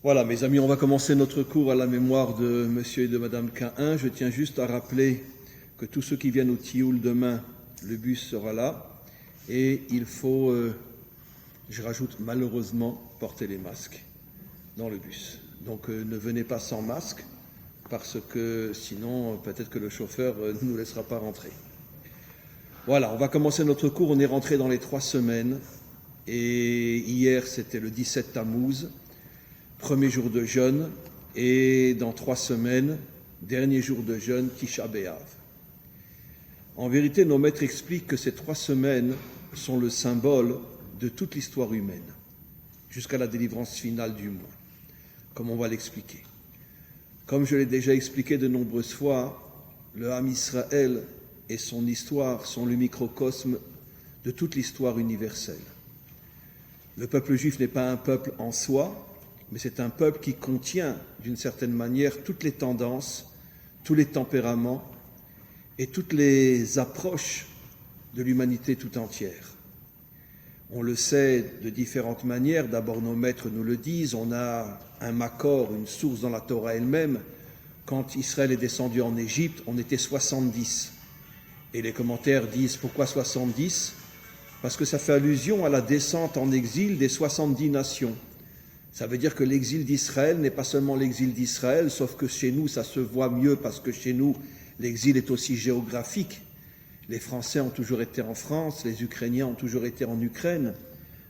Voilà, mes amis, on va commencer notre cours à la mémoire de Monsieur et de Madame Cain. Je tiens juste à rappeler que tous ceux qui viennent au Tioul demain, le bus sera là. Et il faut, je rajoute malheureusement, porter les masques dans le bus. Donc ne venez pas sans masque, parce que sinon peut-être que le chauffeur ne nous laissera pas rentrer. Voilà, on va commencer notre cours. On est rentré dans les 3 semaines. Et hier, c'était le 17 Tammuz. Premier jour de jeûne, et dans 3 semaines, dernier jour de jeûne, Tisha B'Av. En vérité, nos maîtres expliquent que ces 3 semaines sont le symbole de toute l'histoire humaine, jusqu'à la délivrance finale du monde, comme on va l'expliquer. Comme je l'ai déjà expliqué de nombreuses fois, le Ham Israël et son histoire sont le microcosme de toute l'histoire universelle. Le peuple juif n'est pas un peuple en soi, mais c'est un peuple qui contient, d'une certaine manière, toutes les tendances, tous les tempéraments et toutes les approches de l'humanité tout entière. On le sait de différentes manières. D'abord, nos maîtres nous le disent. On a un makor, une source dans la Torah elle-même. Quand Israël est descendu en Égypte, on était 70. Et les commentaires disent pourquoi 70 ? Parce que ça fait allusion à la descente en exil des 70 nations. Ça veut dire que l'exil d'Israël n'est pas seulement l'exil d'Israël, sauf que chez nous, ça se voit mieux parce que chez nous, l'exil est aussi géographique. Les Français ont toujours été en France, les Ukrainiens ont toujours été en Ukraine.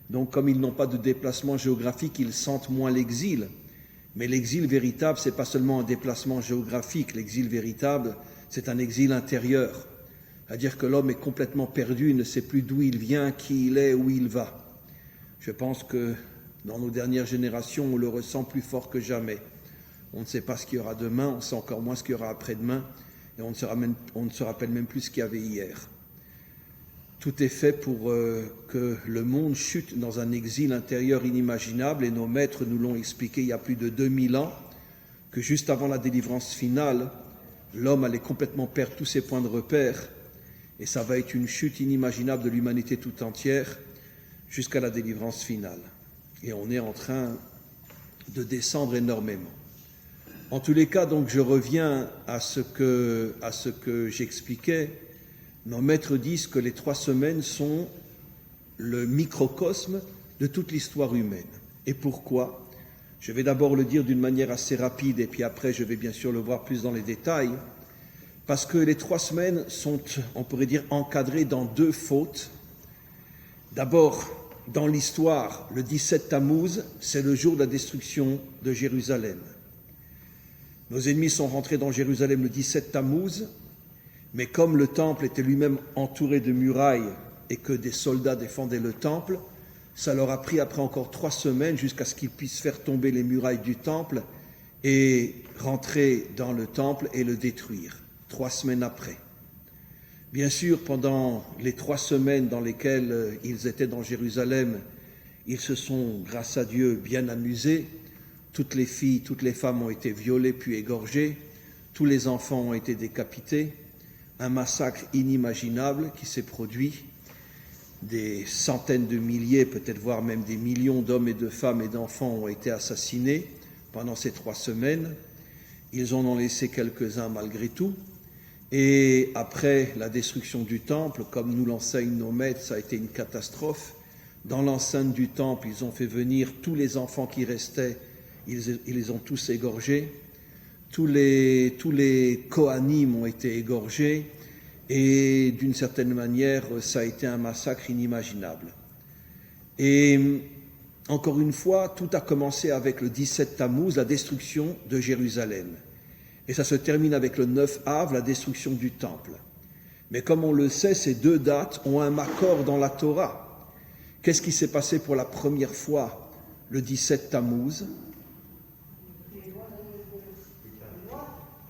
Donc, comme ils n'ont pas de déplacement géographique, ils sentent moins l'exil. Mais l'exil véritable, c'est pas seulement un déplacement géographique. L'exil véritable, c'est un exil intérieur. C'est-à-dire que l'homme est complètement perdu, il ne sait plus d'où il vient, qui il est, où il va. Je pense que dans nos dernières générations, on le ressent plus fort que jamais. On ne sait pas ce qu'il y aura demain, on sait encore moins ce qu'il y aura après-demain, et on ne se rappelle même plus ce qu'il y avait hier. Tout est fait pour que le monde chute dans un exil intérieur inimaginable, et nos maîtres nous l'ont expliqué il y a plus de 2000 ans, que juste avant la délivrance finale, l'homme allait complètement perdre tous ses points de repère, et ça va être une chute inimaginable de l'humanité tout entière jusqu'à la délivrance finale. Et on est en train de descendre énormément. En tous les cas, donc, je reviens à ce que j'expliquais. Nos maîtres disent que les 3 semaines sont le microcosme de toute l'histoire humaine. Et pourquoi ? Je vais d'abord le dire d'une manière assez rapide, et puis après, je vais bien sûr le voir plus dans les détails. Parce que les 3 semaines sont, on pourrait dire, encadrées dans 2 fautes. D'abord, dans l'histoire, le 17 Tammuz, c'est le jour de la destruction de Jérusalem. Nos ennemis sont rentrés dans Jérusalem le 17 Tammuz, mais comme le temple était lui-même entouré de murailles et que des soldats défendaient le temple, ça leur a pris après encore 3 semaines jusqu'à ce qu'ils puissent faire tomber les murailles du temple et rentrer dans le temple et le détruire, 3 semaines après. Bien sûr, pendant les 3 semaines dans lesquelles ils étaient dans Jérusalem, ils se sont, grâce à Dieu, bien amusés. Toutes les filles, toutes les femmes ont été violées puis égorgées. Tous les enfants ont été décapités. Un massacre inimaginable qui s'est produit. Des centaines de milliers, peut-être voire même des millions d'hommes et de femmes et d'enfants ont été assassinés pendant ces 3 semaines. Ils en ont laissé quelques-uns malgré tout. Et après la destruction du temple, comme nous l'enseignent nos maîtres, ça a été une catastrophe. Dans l'enceinte du temple, ils ont fait venir tous les enfants qui restaient, ils les ont tous égorgés. Tous les Kohanim ont été égorgés. Et d'une certaine manière, ça a été un massacre inimaginable. Et encore une fois, tout a commencé avec le 17 Tammuz, la destruction de Jérusalem. Et ça se termine avec le 9 Av, la destruction du temple. Mais comme on le sait, ces 2 dates ont un makor dans la Torah. Qu'est-ce qui s'est passé pour la première fois le 17 Tammuz ?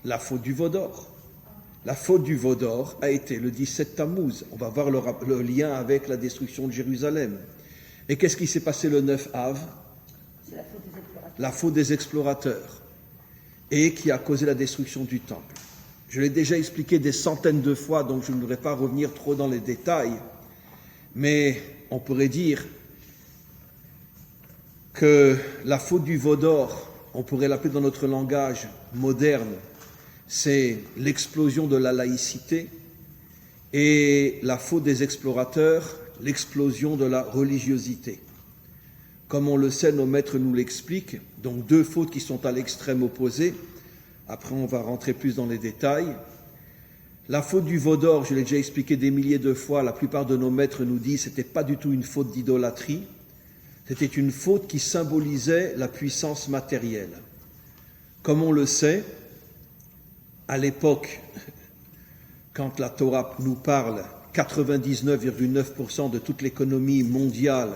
La faute du veau d'or. La faute du veau d'or a été le 17 Tammuz. On va voir le lien avec la destruction de Jérusalem. Et qu'est-ce qui s'est passé le 9 Av ? C'est la faute des explorateurs. La faute des explorateurs. Et qui a causé la destruction du temple. Je l'ai déjà expliqué des centaines de fois, donc je ne voudrais pas revenir trop dans les détails, mais on pourrait dire que la faute du veau d'or on pourrait l'appeler dans notre langage moderne, c'est l'explosion de la laïcité, et la faute des explorateurs, l'explosion de la religiosité. Comme on le sait, nos maîtres nous l'expliquent, donc deux fautes qui sont à l'extrême opposé. Après, on va rentrer plus dans les détails. La faute du veau d'or, je l'ai déjà expliqué des milliers de fois, la plupart de nos maîtres nous disent que ce n'était pas du tout une faute d'idolâtrie, c'était une faute qui symbolisait la puissance matérielle. Comme on le sait, à l'époque, quand la Torah nous parle, 99,9% de toute l'économie mondiale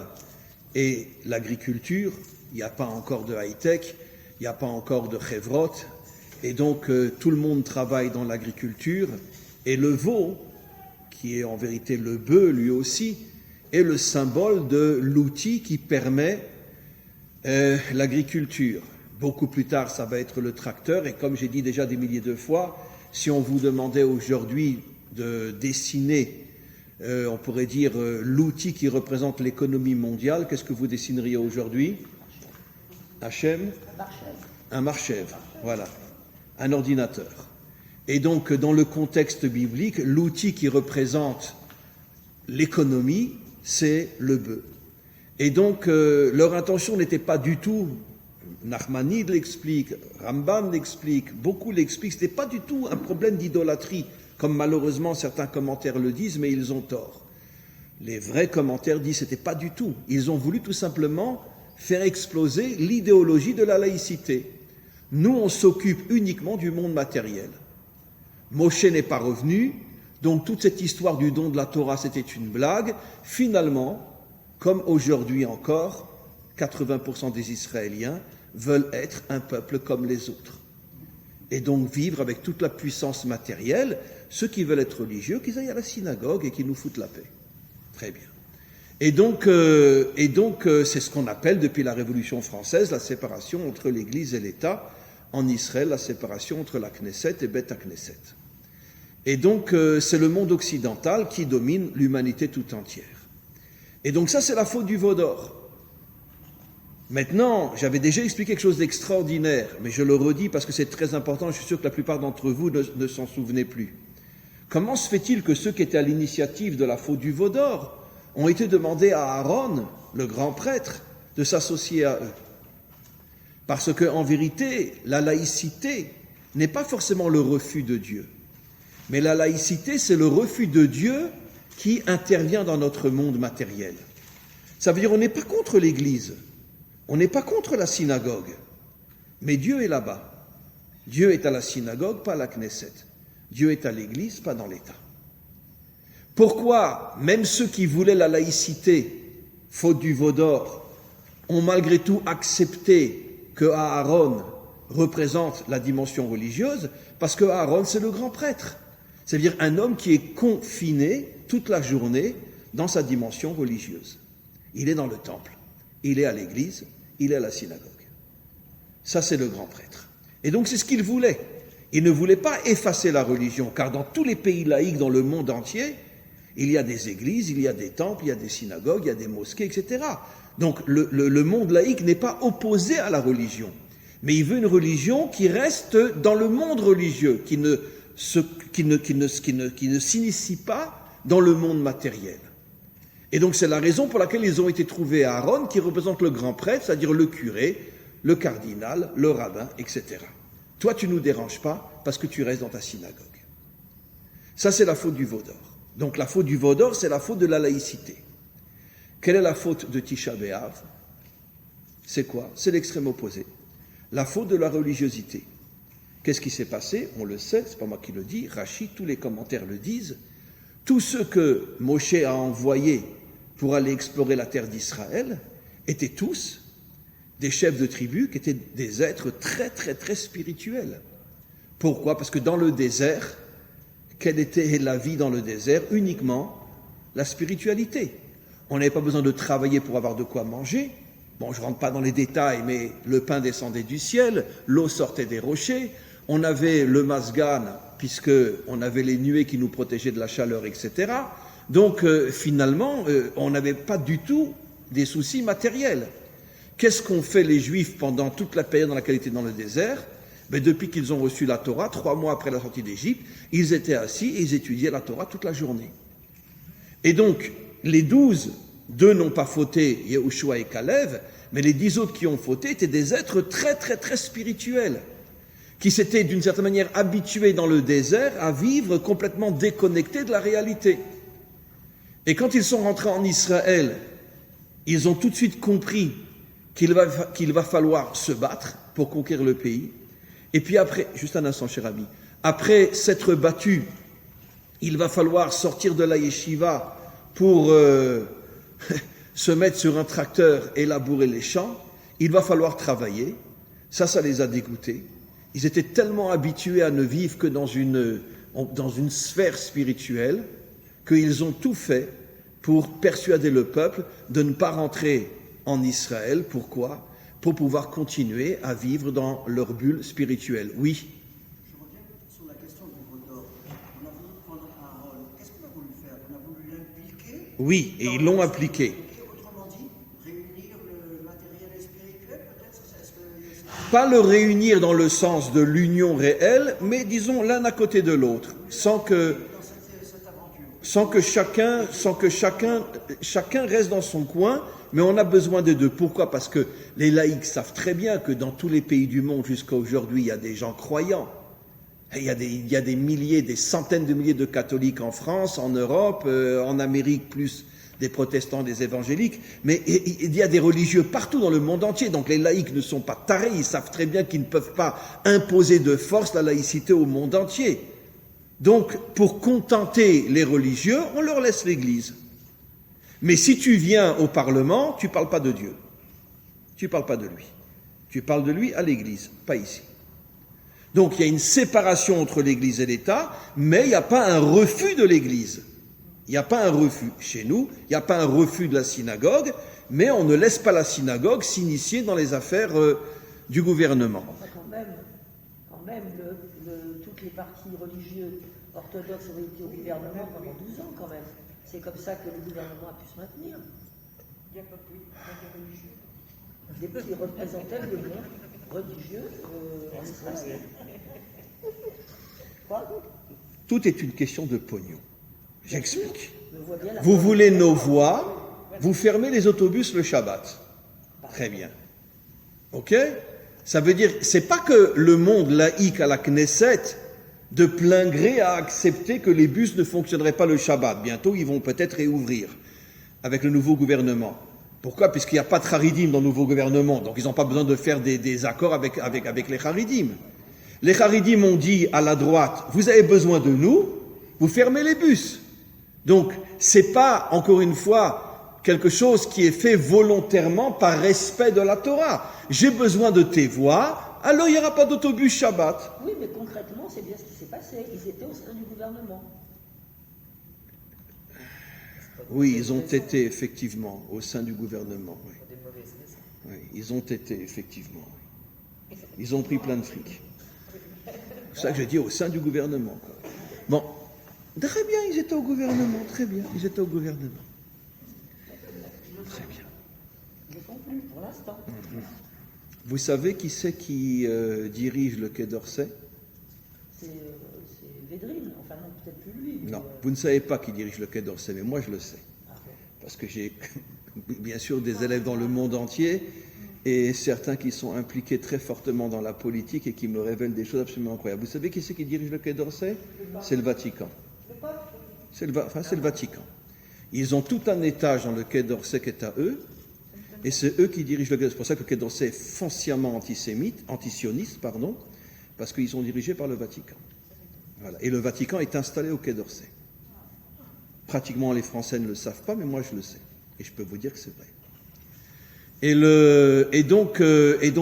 est l'agriculture, il n'y a pas encore de high-tech, il n'y a pas encore de chevrot, et donc tout le monde travaille dans l'agriculture, et le veau, qui est en vérité le bœuf lui aussi, est le symbole de l'outil qui permet l'agriculture. Beaucoup plus tard, ça va être le tracteur, et comme j'ai dit déjà des milliers de fois, si on vous demandait aujourd'hui de dessiner, on pourrait dire, l'outil qui représente l'économie mondiale, qu'est-ce que vous dessineriez aujourd'hui? Hachem? Un marchèvre, voilà, un ordinateur. Et donc, dans le contexte biblique, l'outil qui représente l'économie, c'est le bœuf. Et donc, leur intention n'était pas du tout, Nachmanide l'explique, Rambam l'explique, beaucoup l'expliquent, ce n'était pas du tout un problème d'idolâtrie, comme malheureusement certains commentaires le disent, mais ils ont tort. Les vrais commentaires disent que ce n'était pas du tout. Ils ont voulu tout simplement faire exploser l'idéologie de la laïcité. Nous, on s'occupe uniquement du monde matériel. Moshe n'est pas revenu, donc toute cette histoire du don de la Torah, c'était une blague. Finalement, comme aujourd'hui encore, 80% des Israéliens veulent être un peuple comme les autres. Et donc vivre avec toute la puissance matérielle. Ceux qui veulent être religieux, qu'ils aillent à la synagogue et qu'ils nous foutent la paix. Très bien. Et donc c'est ce qu'on appelle depuis la Révolution française la séparation entre l'Église et l'État. En Israël, la séparation entre la Knesset et Beth Knesset. Et donc c'est le monde occidental qui domine l'humanité tout entière. Et donc ça, c'est la faute du veau d'or. Maintenant, j'avais déjà expliqué quelque chose d'extraordinaire, mais je le redis parce que c'est très important, je suis sûr que la plupart d'entre vous ne s'en souvenaient plus. Comment se fait-il que ceux qui étaient à l'initiative de la faute du veau d'or ont été demandés à Aaron, le grand prêtre, de s'associer à eux? Parce qu'en vérité, la laïcité n'est pas forcément le refus de Dieu, mais la laïcité, c'est le refus de Dieu qui intervient dans notre monde matériel. Ça veut dire qu'on n'est pas contre l'Église, on n'est pas contre la synagogue, mais Dieu est là-bas. Dieu est à la synagogue, pas à la Knesset. Dieu est à l'Église, pas dans l'État. Pourquoi même ceux qui voulaient la laïcité, faute du veau d'or, ont malgré tout accepté que Aaron représente la dimension religieuse? Parce que Aaron, c'est le grand prêtre. C'est-à-dire un homme qui est confiné toute la journée dans sa dimension religieuse. Il est dans le temple, il est à l'église, il est à la synagogue. Ça, c'est le grand prêtre. Et donc, c'est ce qu'il voulait. Il ne voulait pas effacer la religion, car dans tous les pays laïcs dans le monde entier, il y a des églises, il y a des temples, il y a des synagogues, il y a des mosquées, etc. Donc, le monde laïque n'est pas opposé à la religion, mais il veut une religion qui reste dans le monde religieux, qui ne s'initie pas dans le monde matériel. Et donc c'est la raison pour laquelle ils ont été trouvés à Aaron, qui représente le grand prêtre, c'est-à-dire le curé, le cardinal, le rabbin, etc. Toi, tu ne nous déranges pas parce que tu restes dans ta synagogue. Ça, c'est la faute du veau d'or. Donc la faute du veau d'or, c'est la faute de la laïcité. Quelle est la faute de Tisha B'Av? C'est quoi? C'est l'extrême opposé. La faute de la religiosité. Qu'est-ce qui s'est passé? On le sait, c'est pas moi qui le dis, Rachi, tous les commentaires le disent. Tous ceux que Moshe a envoyés pour aller explorer la terre d'Israël étaient tous des chefs de tribus qui étaient des êtres très très très spirituels. Pourquoi? Parce que dans le désert, quelle était la vie dans le désert? Uniquement la spiritualité. On n'avait pas besoin de travailler pour avoir de quoi manger. Bon, je ne rentre pas dans les détails, mais le pain descendait du ciel, l'eau sortait des rochers, on avait le masgan, puisqu'on avait les nuées qui nous protégeaient de la chaleur, etc. Donc, finalement, on n'avait pas du tout des soucis matériels. Qu'est-ce qu'ont fait les Juifs pendant toute la période dans laquelle ils étaient dans le désert? Mais depuis qu'ils ont reçu la Torah, 3 mois après la sortie d'Égypte, ils étaient assis et ils étudiaient la Torah toute la journée. Et donc, les 12, 2 n'ont pas fauté, Yehoshua et Kalev, mais les 10 autres qui ont fauté étaient des êtres très très très spirituels, qui s'étaient d'une certaine manière habitués dans le désert à vivre complètement déconnectés de la réalité. Et quand ils sont rentrés en Israël, ils ont tout de suite compris qu'il va falloir se battre pour conquérir le pays. Et puis après, juste un instant cher ami, après s'être battu, il va falloir sortir de la yeshiva pour se mettre sur un tracteur et labourer les champs. Il va falloir travailler. Ça les a dégoûtés. Ils étaient tellement habitués à ne vivre que dans une sphère spirituelle qu'ils ont tout fait pour persuader le peuple de ne pas rentrer en Israël. Pourquoi? Pour pouvoir continuer à vivre dans leur bulle spirituelle. Oui. Je reviens sur la question du Vaudor. On a voulu prendre Aaron. Qu'est-ce qu'on a voulu faire? On a voulu l'impliquer? Oui, et ils l'ont appliqué. Autrement dit, réunir le matériel et spirituel, peut-être? Pas le réunir dans le sens de l'union réelle, mais disons l'un à côté de l'autre, sans que chacun reste dans son coin, mais on a besoin des deux. Pourquoi? Parce que les laïcs savent très bien que dans tous les pays du monde jusqu'à aujourd'hui, il y a des gens croyants. Il y a des milliers, des centaines de milliers de catholiques en France, en Europe, en Amérique, plus des protestants, des évangéliques, mais il y a des religieux partout dans le monde entier. Donc les laïcs ne sont pas tarés, ils savent très bien qu'ils ne peuvent pas imposer de force la laïcité au monde entier. Donc, pour contenter les religieux, on leur laisse l'Église. Mais si tu viens au Parlement, tu ne parles pas de Dieu. Tu ne parles pas de lui. Tu parles de lui à l'Église, pas ici. Donc, il y a une séparation entre l'Église et l'État, mais il n'y a pas un refus de l'Église. Il n'y a pas un refus. Chez nous, il n'y a pas un refus de la synagogue, mais on ne laisse pas la synagogue s'initier dans les affaires du gouvernement. Enfin, quand même toutes les partis religieux orthodoxes ont été au gouvernement pendant 12 ans quand même. C'est comme ça que le gouvernement a pu se maintenir. Il n'y a pas plus de religieux. Des représentants le monde religieux en Israël. Quoi? Tout est une question de pognon. J'explique. Vous voulez nos voix, vous fermez les autobus le Shabbat. Très bien. Ok? Ça veut dire, c'est pas que le monde laïque à la Knesset, de plein gré, a accepté que les bus ne fonctionneraient pas le Shabbat. Bientôt, ils vont peut-être réouvrir avec le nouveau gouvernement. Pourquoi? Puisqu'il n'y a pas de Haridim dans le nouveau gouvernement. Donc, ils n'ont pas besoin de faire des accords avec les Haridim. Les Haridim ont dit à la droite, vous avez besoin de nous, vous fermez les bus. Donc, c'est pas, encore une fois, quelque chose qui est fait volontairement par respect de la Torah. J'ai besoin de tes voix, alors il n'y aura pas d'autobus Shabbat. Oui, mais concrètement, c'est bien ce qui s'est passé. Ils étaient au sein du gouvernement. Oui, ils ont été effectivement au sein du gouvernement. Oui. Oui, ils ont été effectivement. Oui. Ils ont pris plein de fric. C'est ça que j'ai dit, au sein du gouvernement. Quoi. Bon, très bien, ils étaient au gouvernement, très bien, ils étaient au gouvernement. Très bien. Ils ne font plus pour l'instant. Vous savez qui c'est qui dirige le Quai d'Orsay? C'est Védrine, enfin non, peut-être plus lui. Non, vous ne savez pas qui dirige le Quai d'Orsay, mais moi je le sais. Parce que j'ai bien sûr des élèves dans le monde entier et certains qui sont impliqués très fortement dans la politique et qui me révèlent des choses absolument incroyables. Vous savez qui c'est qui dirige le Quai d'Orsay? C'est le Vatican. C'est le Vatican. Ils ont tout un étage dans le Quai d'Orsay qui est à eux, et c'est eux qui dirigent le Quai d'Orsay. C'est pour ça que le Quai d'Orsay est foncièrement antisioniste, parce qu'ils sont dirigés par le Vatican. Voilà. Et le Vatican est installé au Quai d'Orsay. Pratiquement les Français ne le savent pas, mais moi je le sais. Et je peux vous dire que c'est vrai. Et donc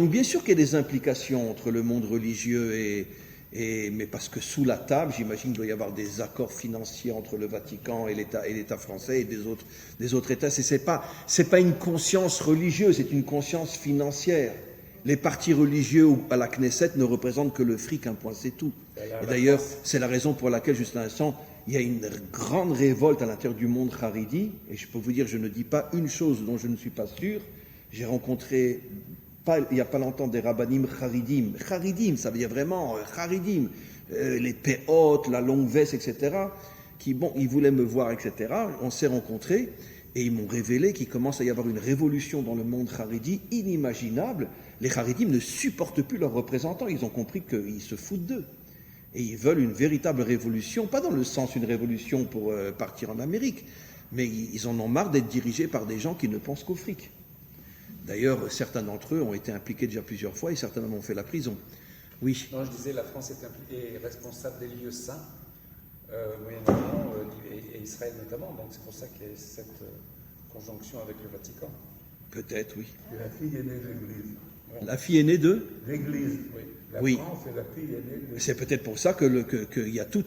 bien sûr qu'il y a des implications entre le monde religieux mais parce que sous la table, j'imagine qu'il doit y avoir des accords financiers entre le Vatican et l'État français et des autres États. C'est pas une conscience religieuse, c'est une conscience financière. Les partis religieux à la Knesset ne représentent que le fric, un point, c'est tout. Et d'ailleurs, c'est la raison pour laquelle, juste à l'instant, il y a une grande révolte à l'intérieur du monde haridi. Et je peux vous dire, je ne dis pas une chose dont je ne suis pas sûr. J'ai rencontré, il n'y a pas longtemps, des rabbanim charidim. Charidim, ça veut dire vraiment charidim. Les péotes, la longue veste, etc. Ils voulaient me voir, etc. On s'est rencontrés et ils m'ont révélé qu'il commence à y avoir une révolution dans le monde charidi inimaginable. Les charidim ne supportent plus leurs représentants. Ils ont compris qu'ils se foutent d'eux. Et ils veulent une véritable révolution, pas dans le sens d'une révolution pour partir en Amérique, mais ils en ont marre d'être dirigés par des gens qui ne pensent qu'au fric. D'ailleurs, certains d'entre eux ont été impliqués déjà plusieurs fois et certains ont fait la prison. Oui. Non, je disais, la France est responsable des lieux saints, Moyen-Orient et Israël notamment, donc c'est pour ça qu'il y a cette conjonction avec le Vatican. Peut-être, oui. Et la fille aînée de l'Église. La fille aînée de L'Église. Oui. La Oui. France est la fille aînée de l'Église. C'est peut-être pour ça qu'il y a tout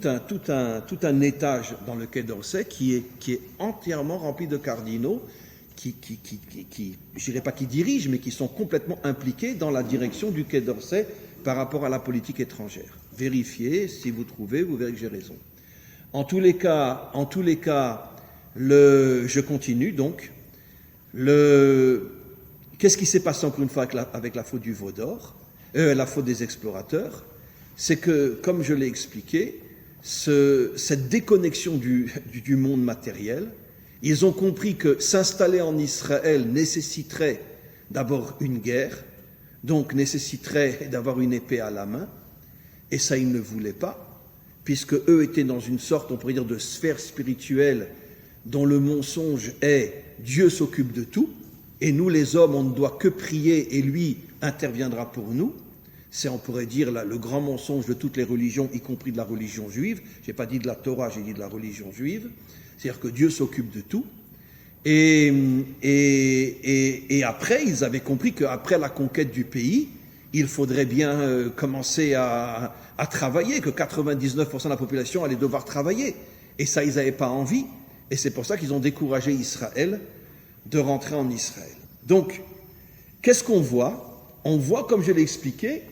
un étage dans le Quai d'Orsay qui est entièrement rempli de cardinaux qui je dirais pas qui dirigent, mais qui sont complètement impliqués dans la direction du Quai d'Orsay par rapport à la politique étrangère. Vérifiez, si vous trouvez, vous verrez que j'ai raison. En tous les cas, je continue donc. Qu'est-ce qui s'est passé encore une fois avec la faute du veau d'or, la faute des explorateurs? C'est que, comme je l'ai expliqué, cette déconnexion du monde matériel, ils ont compris que s'installer en Israël nécessiterait d'abord une guerre, donc nécessiterait d'avoir une épée à la main, et ça ils ne voulaient pas, puisque eux étaient dans une sorte, on pourrait dire, de sphère spirituelle dont le mensonge est « Dieu s'occupe de tout », et nous les hommes, on ne doit que prier et lui interviendra pour nous. C'est, on pourrait dire, le grand mensonge de toutes les religions, y compris de la religion juive. Je n'ai pas dit de la Torah, j'ai dit de la religion juive. C'est-à-dire que Dieu s'occupe de tout. Et après, ils avaient compris qu'après la conquête du pays, il faudrait bien commencer à travailler, que 99% de la population allait devoir travailler. Et ça, ils n'avaient pas envie. Et c'est pour ça qu'ils ont découragé Israël de rentrer en Israël. Donc, qu'est-ce qu'on voit? On voit, comme je l'ai expliqué,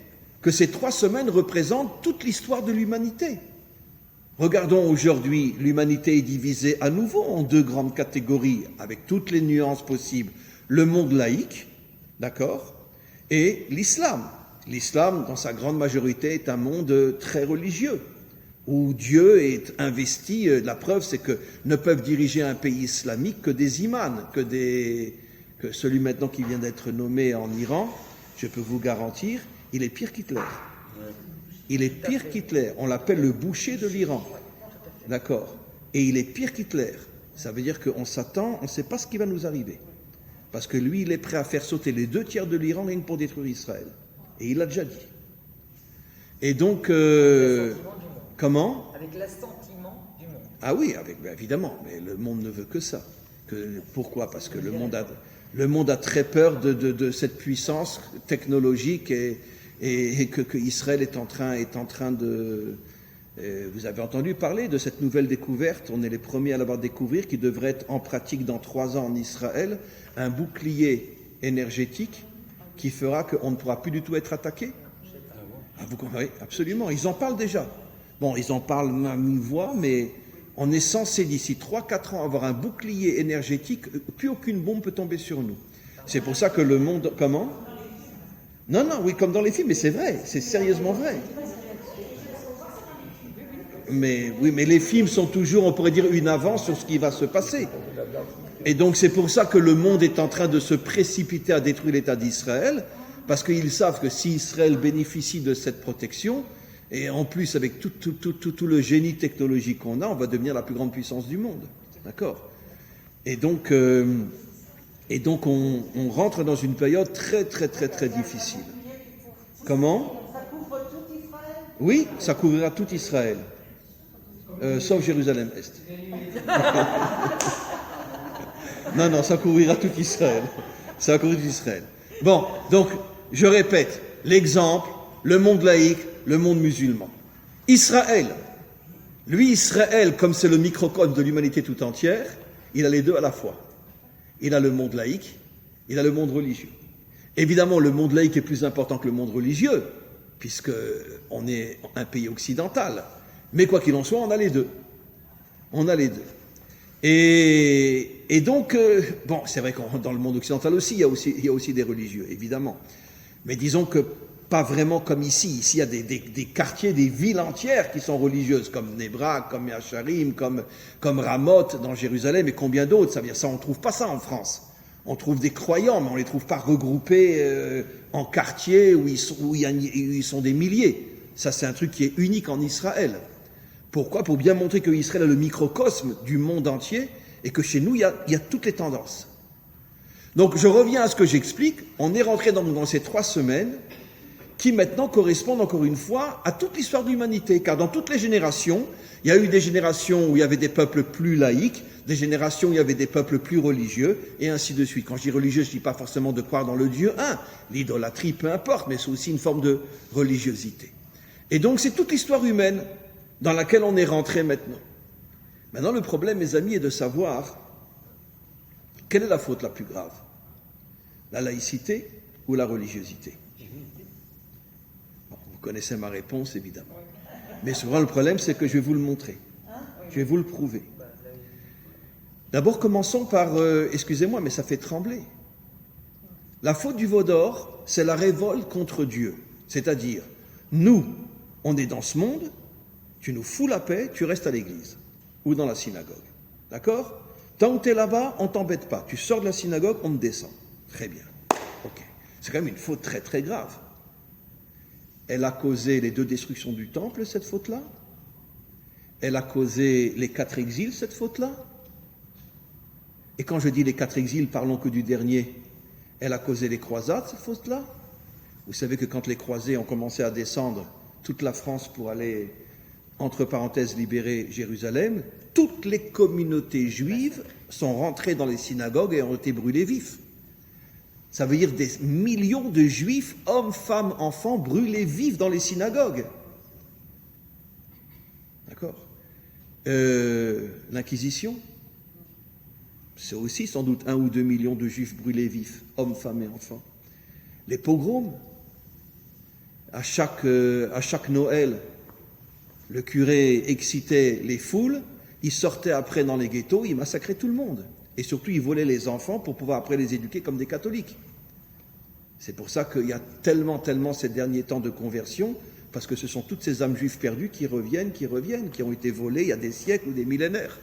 que ces 3 semaines représentent toute l'histoire de l'humanité. Regardons aujourd'hui, l'humanité est divisée à nouveau en 2 grandes catégories, avec toutes les nuances possibles. Le monde laïque, d'accord, et l'islam. L'islam, dans sa grande majorité, est un monde très religieux, où Dieu est investi. La preuve, c'est que ne peuvent diriger un pays islamique que des imams, que celui maintenant qui vient d'être nommé en Iran, je peux vous garantir, il est pire qu'Hitler. Il est pire qu'Hitler. On l'appelle le boucher de l'Iran. D'accord. Et il est pire qu'Hitler. Ça veut dire qu'on s'attend, on ne sait pas ce qui va nous arriver. Parce que lui, il est prêt à faire sauter les 2 tiers de l'Iran rien que pour détruire Israël. Et il l'a déjà dit. Et donc, comment? Avec l'assentiment du monde. Ah oui, évidemment, mais le monde ne veut que ça. Pourquoi? Parce que le monde a très peur de cette puissance technologique et que Israël est en train de... vous avez entendu parler de cette nouvelle découverte, on est les premiers à l'avoir découvert, qui devrait être en pratique dans 3 ans en Israël, un bouclier énergétique qui fera qu'on ne pourra plus du tout être attaqué. Ah, vous comprenez? Absolument, ils en parlent déjà. Bon, ils en parlent à mi-voix, mais on est censé d'ici 3-4 ans avoir un bouclier énergétique, plus aucune bombe peut tomber sur nous. C'est pour ça que le monde... Comment? Non, oui, comme dans les films, mais c'est vrai, c'est sérieusement vrai. Mais oui, mais les films sont toujours, on pourrait dire, une avance sur ce qui va se passer. Et donc c'est pour ça que le monde est en train de se précipiter à détruire l'État d'Israël, parce qu'ils savent que si Israël bénéficie de cette protection, et en plus avec tout le génie technologique qu'on a, on va devenir la plus grande puissance du monde. D'accord? Et donc on rentre dans une période très difficile. Comment? Ça couvre tout Israël? Oui, ça couvrira tout Israël. Sauf Jérusalem-Est. Non, ça couvrira tout Israël. Ça va couvrir tout Israël. Bon, donc, je répète, l'exemple, le monde laïque, le monde musulman. Israël, comme c'est le microcosme de l'humanité tout entière, il a les 2 à la fois. Il a le monde laïque, il a le monde religieux. Évidemment, le monde laïque est plus important que le monde religieux, puisqu'on est un pays occidental. Mais quoi qu'il en soit, on a les deux. Et donc, bon, c'est vrai que dans le monde occidental aussi, il y a aussi des religieux, évidemment. Mais disons que pas vraiment comme ici. Ici, il y a des quartiers, des villes entières qui sont religieuses, comme Nebra, comme Yacharim, comme Ramoth dans Jérusalem, et combien d'autres. Ça veut dire ça, on ne trouve pas ça en France. On trouve des croyants, mais on ne les trouve pas regroupés en quartiers où ils sont des milliers. Ça, c'est un truc qui est unique en Israël. Pourquoi ? Pour bien montrer que Israël est le microcosme du monde entier et que chez nous, il y a toutes les tendances. Donc, je reviens à ce que j'explique. On est rentré dans ces 3 semaines qui maintenant correspondent encore une fois à toute l'histoire de l'humanité. Car dans toutes les générations, il y a eu des générations où il y avait des peuples plus laïques, des générations où il y avait des peuples plus religieux, et ainsi de suite. Quand je dis religieux, je ne dis pas forcément de croire dans le Dieu un, l'idolâtrie, peu importe, mais c'est aussi une forme de religiosité. Et donc, c'est toute l'histoire humaine dans laquelle on est rentré maintenant. Maintenant, le problème, mes amis, est de savoir quelle est la faute la plus grave, la laïcité ou la religiosité. Bon, vous connaissez ma réponse, évidemment. Mais souvent, le problème, c'est que je vais vous le montrer. Je vais vous le prouver. D'abord, commençons par, excusez-moi, mais ça fait trembler. La faute du veau d'or, c'est la révolte contre Dieu. C'est-à-dire, nous, on est dans ce monde, tu nous fous la paix, tu restes à l'église ou dans la synagogue. D'accord ? Tant que tu es là-bas, on ne t'embête pas. Tu sors de la synagogue, on te descend. Très bien. Ok. C'est quand même une faute très très grave. Elle a causé les 2 destructions du temple, cette faute-là. Elle a causé les 4 exils, cette faute-là. Et quand je dis les 4 exils, parlons que du dernier. Elle a causé les croisades, cette faute-là. Vous savez que quand les croisés ont commencé à descendre toute la France pour aller, entre parenthèses, libérer Jérusalem, toutes les communautés juives sont rentrées dans les synagogues et ont été brûlées vifs. Ça veut dire des millions de juifs, hommes, femmes, enfants, brûlés vifs dans les synagogues. D'accord ? L'Inquisition, c'est aussi sans doute 1 ou 2 millions de juifs brûlés vifs, hommes, femmes et enfants. Les pogroms, à chaque Noël, le curé excitait les foules, il sortait après dans les ghettos, il massacrait tout le monde. Et surtout, il volait les enfants pour pouvoir après les éduquer comme des catholiques. C'est pour ça qu'il y a tellement ces derniers temps de conversion, parce que ce sont toutes ces âmes juives perdues qui reviennent, qui ont été volées il y a des siècles ou des millénaires,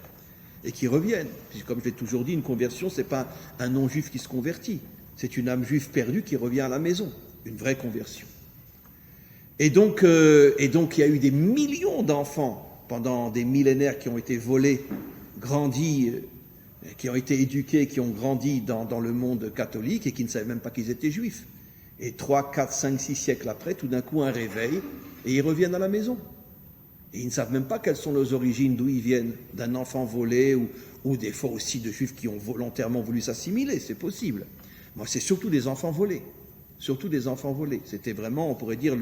et qui reviennent. Puis, comme je l'ai toujours dit, une conversion, ce n'est pas un non-juif qui se convertit, c'est une âme juive perdue qui revient à la maison, une vraie conversion. Et donc, il y a eu des millions d'enfants pendant des millénaires qui ont été volés, grandis, qui ont été éduqués, qui ont grandi dans le monde catholique et qui ne savaient même pas qu'ils étaient juifs. Et 3, 4, 5, 6 siècles après, tout d'un coup, un réveil, et ils reviennent à la maison. Et ils ne savent même pas quelles sont leurs origines, d'où ils viennent, d'un enfant volé ou des fois aussi de juifs qui ont volontairement voulu s'assimiler, c'est possible. Moi, c'est surtout des enfants volés. Surtout des enfants volés. C'était vraiment, on pourrait dire,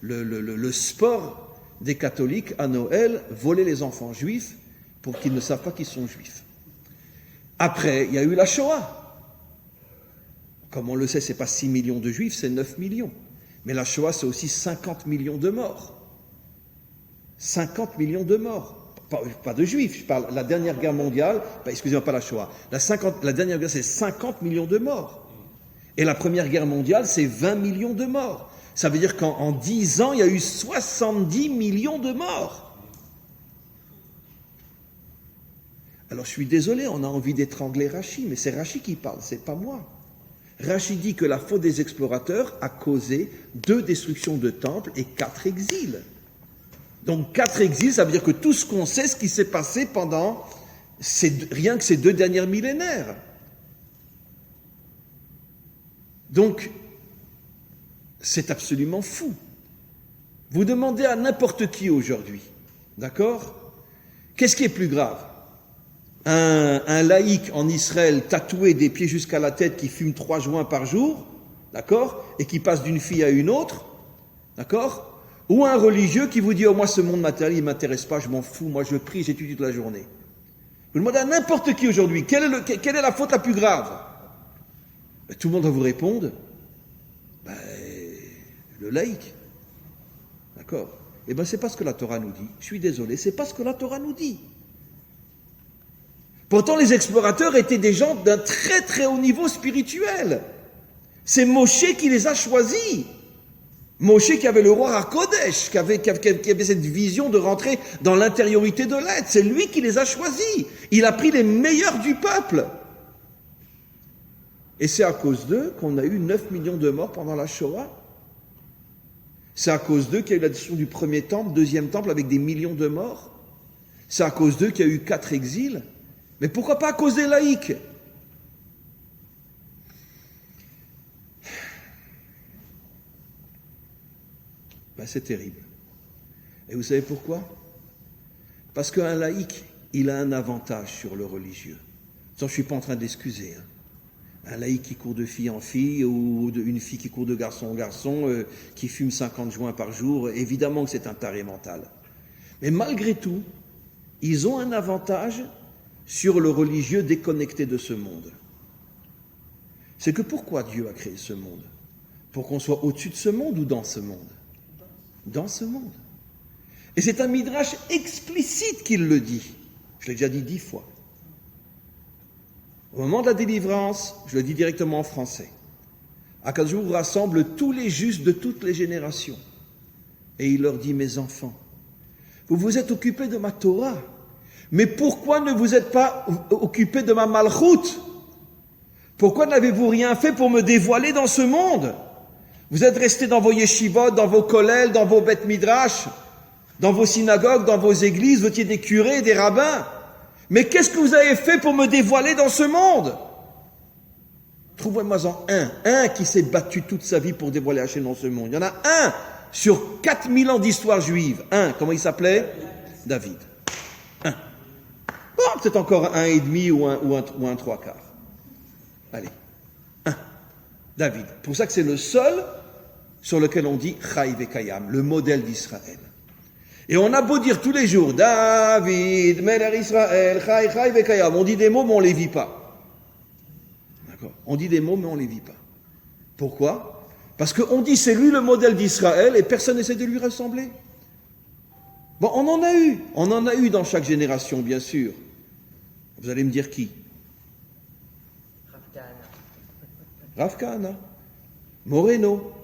le sport des catholiques à Noël, voler les enfants juifs pour qu'ils ne savent pas qu'ils sont juifs. Après, il y a eu la Shoah. Comme on le sait, ce n'est pas 6 millions de juifs, c'est 9 millions. Mais la Shoah, c'est aussi 50 millions de morts. 50 millions de morts. Pas de juifs, je parle la dernière guerre mondiale, excusez-moi, pas la Shoah. La dernière guerre, c'est 50 millions de morts. Et la première guerre mondiale, c'est 20 millions de morts. Ça veut dire qu'en 10 ans, il y a eu 70 millions de morts. Alors je suis désolé, on a envie d'étrangler Rachi, mais c'est Rachi qui parle, c'est pas moi. Rachi dit que la faute des explorateurs a causé 2 destructions de temples et 4 exils. Donc 4 exils, ça veut dire que tout ce qu'on sait, ce qui s'est passé pendant rien que ces 2 derniers millénaires. Donc, c'est absolument fou. Vous demandez à n'importe qui aujourd'hui, d'accord ? Qu'est-ce qui est plus grave ? Un laïc en Israël tatoué des pieds jusqu'à la tête qui fume 3 joints par jour, d'accord ? Et qui passe d'une fille à une autre, d'accord ? Ou un religieux qui vous dit « Oh, moi, ce monde matériel, il ne m'intéresse pas, je m'en fous, moi, je prie, j'étudie toute la journée. » Vous demandez à n'importe qui aujourd'hui, quelle est la faute la plus grave ? Tout le monde va vous répondre le laïc. D'accord ? Eh bien, c'est pas ce que la Torah nous dit. Je suis désolé, c'est pas ce que la Torah nous dit. Pourtant, les explorateurs étaient des gens d'un très très haut niveau spirituel. C'est Moshe qui les a choisis. Moshe qui avait le roi HaKodesh, qui avait cette vision de rentrer dans l'intériorité de l'être. C'est lui qui les a choisis. Il a pris les meilleurs du peuple. Et c'est à cause d'eux qu'on a eu 9 millions de morts pendant la Shoah. C'est à cause d'eux qu'il y a eu la destruction du premier temple, deuxième temple avec des millions de morts. C'est à cause d'eux qu'il y a eu 4 exils. Mais pourquoi pas à cause des laïcs? Ben, c'est terrible. Et vous savez pourquoi? Parce qu'un laïc, il a un avantage sur le religieux. Je ne suis pas en train d'excuser. Un laïc qui court de fille en fille, ou une fille qui court de garçon en garçon, qui fume 50 joints par jour, évidemment que c'est un taré mental. Mais malgré tout, ils ont un avantage sur le religieux déconnecté de ce monde. C'est que pourquoi Dieu a créé ce monde? Pour qu'on soit au-dessus de ce monde ou dans ce monde? Dans ce monde. Et c'est un midrash explicite qui le dit. Je l'ai déjà dit 10 fois. Au moment de la délivrance, je le dis directement en français, Akadosh Baruch Hu rassemble tous les justes de toutes les générations. Et il leur dit, mes enfants, vous vous êtes occupés de ma Torah, mais pourquoi ne vous êtes pas occupés de ma Malchut? Pourquoi n'avez-vous rien fait pour me dévoiler dans ce monde? Vous êtes restés dans vos yeshivot, dans vos kollels, dans vos beth midrash, dans vos synagogues, dans vos églises, vous étiez des curés, des rabbins. Mais qu'est-ce que vous avez fait pour me dévoiler dans ce monde? Trouvez-moi-en un qui s'est battu toute sa vie pour dévoiler Hachem dans ce monde. Il y en a un sur 4000 ans d'histoire juive. Un, comment il s'appelait? David. Un. Bon, peut-être encore un et demi ou un trois quarts. Allez. Un. David. Pour ça que c'est le seul sur lequel on dit Chai Vekayam, le modèle d'Israël. Et on a beau dire tous les jours, David, Meler Israël, Chai, Chai, Vekayam. On dit des mots, mais on ne les vit pas. D'accord? On dit des mots, mais on ne les vit pas. Pourquoi? Parce qu'on dit c'est lui le modèle d'Israël et personne n'essaie de lui ressembler. Bon, on en a eu dans chaque génération, bien sûr. Vous allez me dire qui? Rav Kahana. Moreno.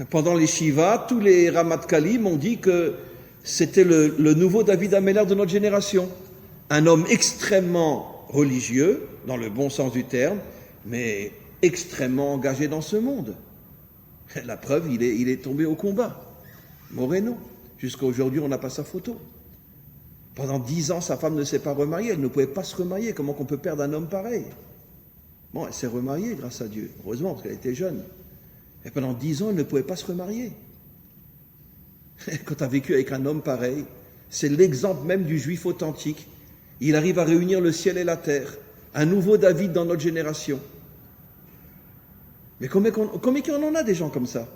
Pendant les Shiva, tous les Ramat Kalim ont dit que c'était le nouveau David Ameller de notre génération. Un homme extrêmement religieux, dans le bon sens du terme, mais extrêmement engagé dans ce monde. La preuve, il est tombé au combat. Moreno. Jusqu'à aujourd'hui, on n'a pas sa photo. Pendant 10 ans, sa femme ne s'est pas remariée. Elle ne pouvait pas se remarier. Comment qu'on peut perdre un homme pareil? Bon, elle s'est remariée grâce à Dieu. Heureusement, parce qu'elle était jeune. Et pendant 10 ans, elle ne pouvait pas se remarier. Quand tu as vécu avec un homme pareil, c'est l'exemple même du juif authentique. Il arrive à réunir le ciel et la terre. Un nouveau David dans notre génération. Mais combien qu'on en a des gens comme ça?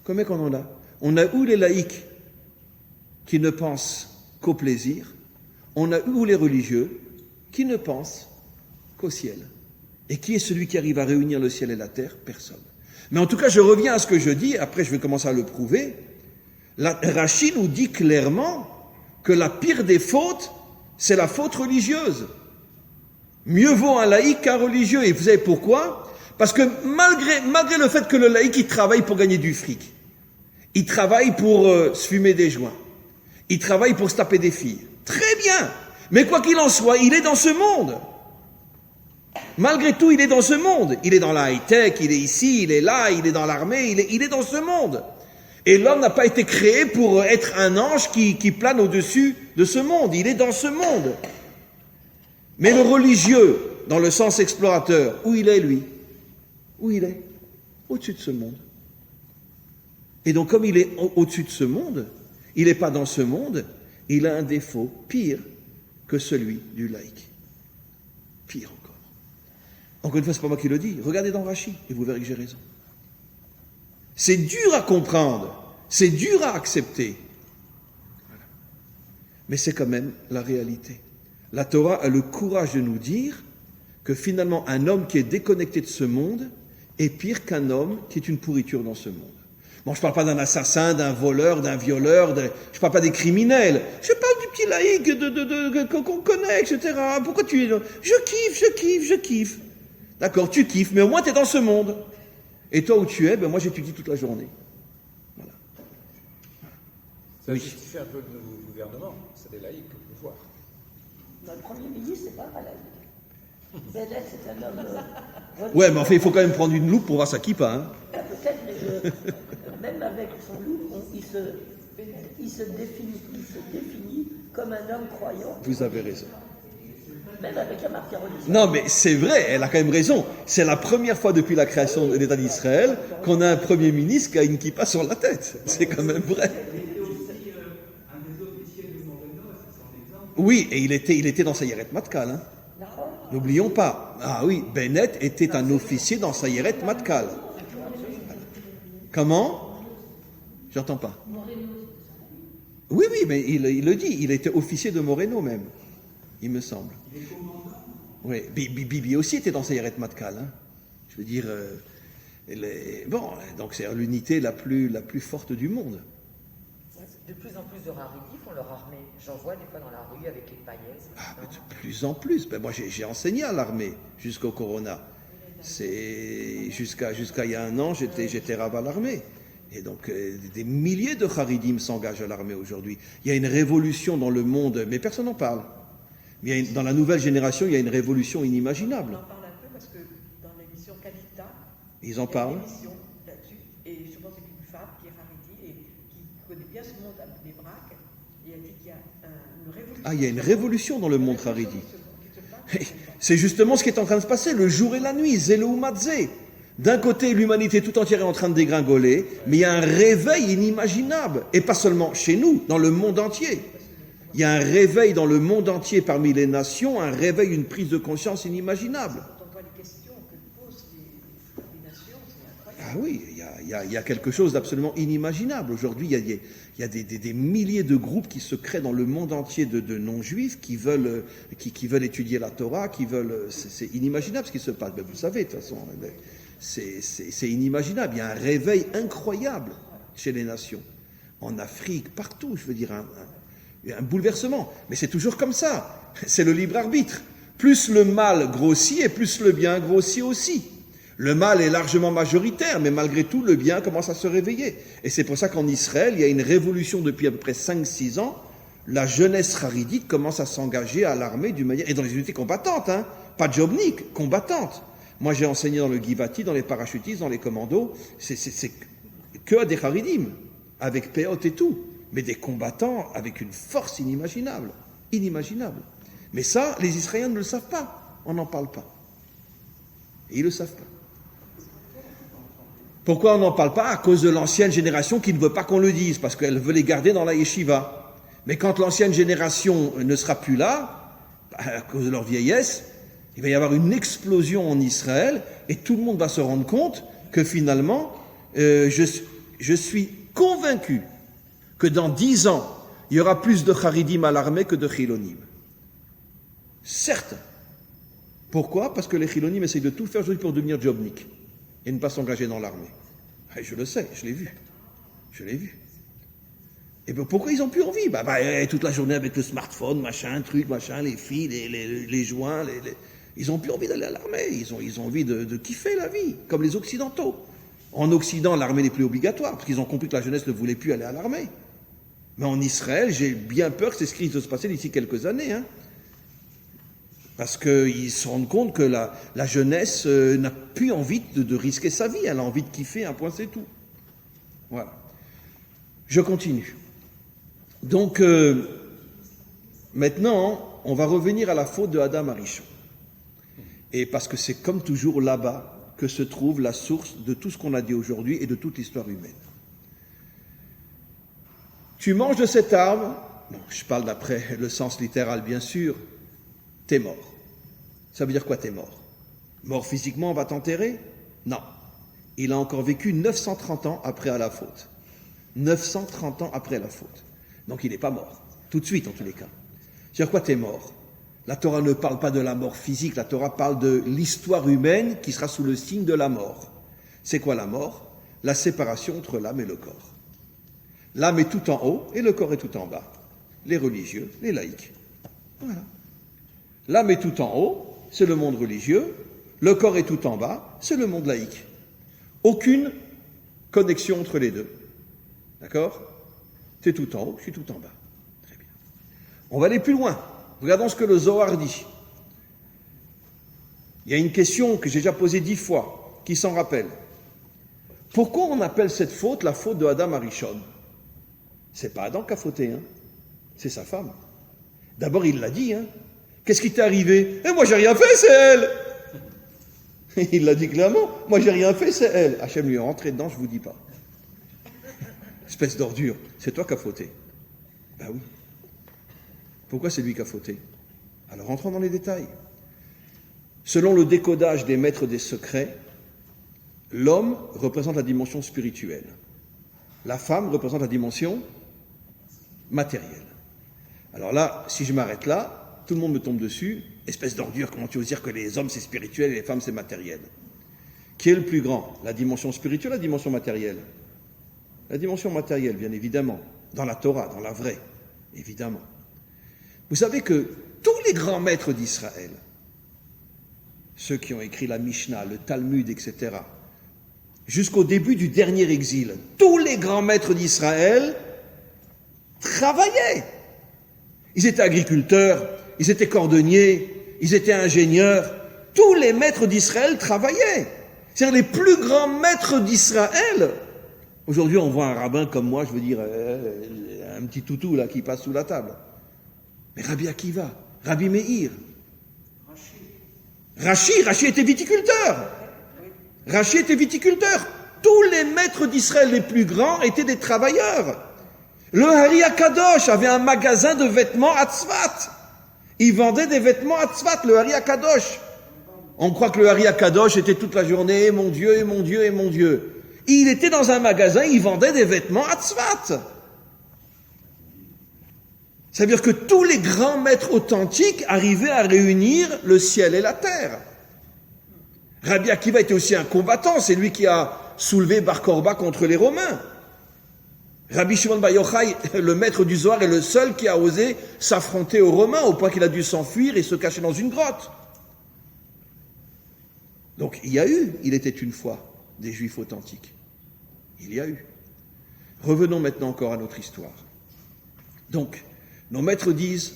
Combien qu'on en a? On a où les laïcs qui ne pensent qu'au plaisir? On a où les religieux qui ne pensent qu'au ciel? Et qui est celui qui arrive à réunir le ciel et la terre? Personne. Mais en tout cas, je reviens à ce que je dis, après je vais commencer à le prouver. Rashi nous dit clairement que la pire des fautes, c'est la faute religieuse. Mieux vaut un laïc qu'un religieux. Et vous savez pourquoi? Parce que malgré le fait que le laïc, il travaille pour gagner du fric, il travaille pour se fumer des joints, il travaille pour se taper des filles. Très bien. Mais quoi qu'il en soit, il est dans ce monde. Malgré tout, il est dans ce monde. Il est dans la high-tech, il est ici, il est là, il est dans l'armée, il est dans ce monde. Et l'homme n'a pas été créé pour être un ange qui plane au-dessus de ce monde. Il est dans ce monde. Mais le religieux, dans le sens explorateur, où il est, lui? Où il est? Au-dessus de ce monde. Et donc, comme il est au-dessus de ce monde, il n'est pas dans ce monde, il a un défaut pire que celui du laïc. Pire encore. Encore une fois, ce n'est pas moi qui le dis. Regardez dans Rashi et vous verrez que j'ai raison. C'est dur à comprendre, c'est dur à accepter. Voilà. Mais c'est quand même la réalité. La Torah a le courage de nous dire que finalement, un homme qui est déconnecté de ce monde est pire qu'un homme qui est une pourriture dans ce monde. Bon, je ne parle pas d'un assassin, d'un voleur, d'un violeur, je ne parle pas des criminels. Je parle du petit laïc qu'on connaît, etc. Pourquoi tu es là? Je kiffe. D'accord, tu kiffes, mais au moins tu es dans ce monde. Et toi où tu es, ben moi j'étudie toute la journée. Voilà. Ça Oui. justifie un peu le nouveau gouvernement. C'est des laïcs au pouvoir. Le Premier ministre, c'est pas un laïc. Bennett, c'est un homme... Ouais, mais enfin, il faut quand même prendre une loupe pour voir sa kippa, hein. Peut-être, mais même avec son loup, il se définit comme un homme croyant, Vous avez raison. même avec la marque religieux. Non, mais c'est vrai, elle a quand même raison. C'est la première fois depuis la création de l'État d'Israël qu'on a un Premier ministre qui a une kippa sur la tête. C'est quand même vrai. Oui, et il était dans Sayeret Matkal, hein. N'oublions pas. Ah oui, Bennett était un officier dans Sayeret Matkal. Comment? J'entends pas. Oui, mais il le dit. Il était officier de Moreno même, il me semble. Oui, Bibi aussi était dans Sayeret Matkal. Hein. Je veux dire, bon, donc c'est l'unité la plus forte du monde. De plus en plus de Haredi font leur armée. J'en vois des fois dans la rue avec les paillettes. Ah, mais de plus en plus. Ben, moi, j'ai enseigné à l'armée jusqu'au Corona. Jusqu'à il y a un an, j'étais rabbin à l'armée. Et donc, des milliers de Haridim s'engagent à l'armée aujourd'hui. Il y a une révolution dans le monde, mais personne n'en parle. Mais dans la nouvelle génération, il y a une révolution inimaginable. On en parle un peu parce que dans l'émission Kalita, Ils en il y a parlent. une émission là-dessus, et je pense que c'est une femme qui est Haredi et qui connaît bien ce monde des braques, et elle dit qu'il y a une révolution. Ah, il y a une révolution dans le monde Haredi. Qui se passe. C'est justement ce qui est en train de se passer, le jour et la nuit, Zélo Matzé. D'un côté, l'humanité tout entière est en train de dégringoler, mais il y a un réveil inimaginable, et pas seulement chez nous, dans le monde entier. Il y a un réveil dans le monde entier parmi les nations, un réveil, une prise de conscience inimaginable. Quand on voit les questions que posent les nations, c'est incroyable. Ah oui, il y a quelque chose d'absolument inimaginable. Aujourd'hui, il y a des milliers de groupes qui se créent dans le monde entier de non-juifs qui veulent étudier la Torah, c'est inimaginable ce qui se passe. Mais vous le savez, de toute façon, c'est inimaginable. Il y a un réveil incroyable chez les nations. En Afrique, partout, je veux dire, il y a un bouleversement. Mais c'est toujours comme ça. C'est le libre arbitre. Plus le mal grossit et plus le bien grossit aussi. Le mal est largement majoritaire, mais malgré tout, le bien commence à se réveiller. Et c'est pour ça qu'en Israël, il y a une révolution depuis à peu près 5-6 ans. La jeunesse haridite commence à s'engager à l'armée d'une manière... Et dans les unités combattantes, hein, pas jobnik, combattantes. Moi, j'ai enseigné dans le Givati, dans les parachutistes, dans les commandos. C'est que à des haridim, avec péot et tout. Mais des combattants avec une force inimaginable. Inimaginable. Mais ça, les Israéliens ne le savent pas. On n'en parle pas. Et ils ne le savent pas. Pourquoi on n'en parle pas? À cause de l'ancienne génération qui ne veut pas qu'on le dise, parce qu'elle veut les garder dans la yeshiva. Mais quand l'ancienne génération ne sera plus là, à cause de leur vieillesse, il va y avoir une explosion en Israël, et tout le monde va se rendre compte que finalement, je suis convaincu que dans 10 ans, il y aura plus de Haridim à l'armée que de Chilonim. Certes. Pourquoi? Parce que les Chilonim essayent de tout faire aujourd'hui pour devenir jobnik et ne pas s'engager dans l'armée. Et je le sais, je l'ai vu. Je l'ai vu. Et bien pourquoi ils n'ont plus envie? Toute la journée avec le smartphone, machin, truc, machin, les filles, les joints, ils n'ont plus envie d'aller à l'armée. Ils ont envie de kiffer la vie, comme les Occidentaux. En Occident, l'armée n'est plus obligatoire, parce qu'ils ont compris que la jeunesse ne voulait plus aller à l'armée. Mais en Israël, j'ai bien peur que c'est ce qui risque de se passer d'ici quelques années. Hein. Parce qu'ils se rendent compte que la jeunesse n'a plus envie de risquer sa vie. Elle a envie de kiffer, un point, c'est tout. Voilà. Je continue. Donc, maintenant, on va revenir à la faute de Adam Arishon. Et parce que c'est comme toujours là-bas que se trouve la source de tout ce qu'on a dit aujourd'hui et de toute l'histoire humaine. Tu manges de cet arbre, bon, je parle d'après le sens littéral bien sûr, t'es mort. Ça veut dire quoi t'es mort? Mort physiquement, on va t'enterrer? Non. Il a encore vécu 930 ans après à la faute. 930 ans après la faute. Donc il n'est pas mort. Tout de suite en tous les cas. C'est-à-dire quoi t'es mort? La Torah ne parle pas de la mort physique, la Torah parle de l'histoire humaine qui sera sous le signe de la mort. C'est quoi la mort? la séparation entre l'âme et le corps. L'âme est tout en haut et le corps est tout en bas. Les religieux, les laïcs. Voilà. L'âme est tout en haut, c'est le monde religieux. Le corps est tout en bas, c'est le monde laïque. Aucune connexion entre les deux. D'accord? Tu es tout en haut, je suis tout en bas. Très bien. On va aller plus loin. Regardons ce que le Zohar dit. Il y a une question que j'ai déjà posée 10 fois, qui s'en rappelle. Pourquoi on appelle cette faute la faute de Adam Arishon? C'est pas Adam qui a fauté, hein. C'est sa femme. D'abord, il l'a dit, hein. Qu'est-ce qui t'est arrivé? Moi, j'ai rien fait, c'est elle. Il l'a dit clairement. Moi, j'ai rien fait, c'est elle. Hachem lui est rentré dedans, je vous dis pas. Espèce d'ordure. C'est toi qui as fauté. Ben oui. Pourquoi c'est lui qui a fauté? Alors, rentrons dans les détails. Selon le décodage des maîtres des secrets, l'homme représente la dimension spirituelle. La femme représente la dimension matérielle. Alors là, si je m'arrête là, tout le monde me tombe dessus. Espèce d'ordure, comment tu oses dire que les hommes c'est spirituel et les femmes c'est matériel? Qui est le plus grand? La dimension spirituelle ou la dimension matérielle? La dimension matérielle, bien évidemment. Dans la Torah, dans la vraie, évidemment. Vous savez que tous les grands maîtres d'Israël, ceux qui ont écrit la Mishnah, le Talmud, etc., jusqu'au début du dernier exil, tous les grands maîtres d'Israël travaillaient. Ils étaient agriculteurs, ils étaient cordonniers, ils étaient ingénieurs. Tous les maîtres d'Israël travaillaient. C'est-à-dire les plus grands maîtres d'Israël. Aujourd'hui, on voit un rabbin comme moi, je veux dire, un petit toutou là qui passe sous la table. Mais Rabbi Akiva, Rabbi Meir, Rachi était viticulteur. Rachi était viticulteur. Tous les maîtres d'Israël les plus grands étaient des travailleurs. Le Hari HaKadosh avait un magasin de vêtements à Tzfat. Il vendait des vêtements à Tzfat, le Hari HaKadosh. On croit que le Hari HaKadosh était toute la journée, mon Dieu, et mon Dieu, et mon Dieu. Il était dans un magasin, il vendait des vêtements à Tzfat. Ça veut dire que tous les grands maîtres authentiques arrivaient à réunir le ciel et la terre. Rabbi Akiva était aussi un combattant, c'est lui qui a soulevé Bar Korba contre les Romains. Rabbi Shimon Bar Yochai, le maître du Zohar, est le seul qui a osé s'affronter aux Romains, au point qu'il a dû s'enfuir et se cacher dans une grotte. Donc il était une fois des Juifs authentiques. Il y a eu. Revenons maintenant encore à notre histoire. Donc, nos maîtres disent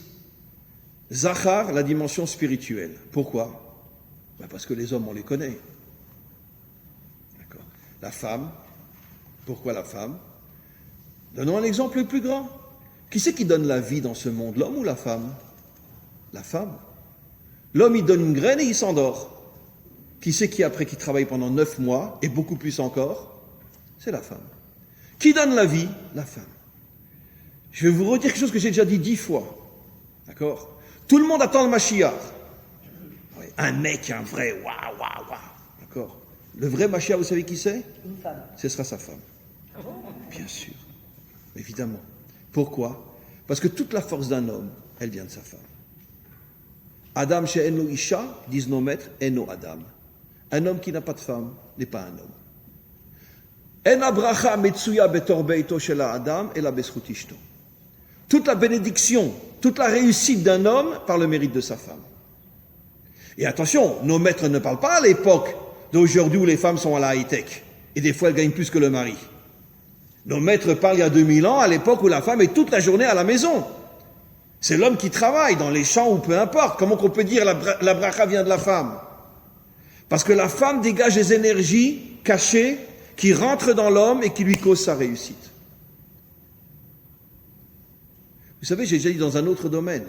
Zachar, la dimension spirituelle. Pourquoi? Parce que les hommes, on les connaît. D'accord. La femme, pourquoi la femme? Donnons un exemple le plus grand. Qui c'est qui donne la vie dans ce monde, l'homme ou la femme? La femme. L'homme, il donne une graine et il s'endort. Qui c'est qui, après, qui travaille pendant 9 mois, et beaucoup plus encore? C'est la femme. Qui donne la vie? La femme. Je vais vous redire quelque chose que j'ai déjà dit 10 fois. D'accord? Tout le monde attend le Mashiach. Oui, un mec, un vrai, waouh. D'accord? Le vrai Mashiach, vous savez qui c'est? Une femme. Ce sera sa femme. Bien sûr. Évidemment. Pourquoi? Parce que toute la force d'un homme, elle vient de sa femme. Adam she'eno isha, disent nos maîtres, eno Adam. Un homme qui n'a pas de femme n'est pas un homme. En abracha metsuya betor beito shela Adam ela bezchut ishto. Toute la bénédiction, toute la réussite d'un homme par le mérite de sa femme. Et attention, nos maîtres ne parlent pas à l'époque d'aujourd'hui où les femmes sont à la high-tech. Et des fois, elles gagnent plus que le mari. Nos maîtres parlent il y a 2000 ans, à l'époque où la femme est toute la journée à la maison. C'est l'homme qui travaille dans les champs ou peu importe. Comment qu'on peut dire la bracha vient de la femme? Parce que la femme dégage des énergies cachées qui rentrent dans l'homme et qui lui causent sa réussite. Vous savez, j'ai déjà dit dans un autre domaine,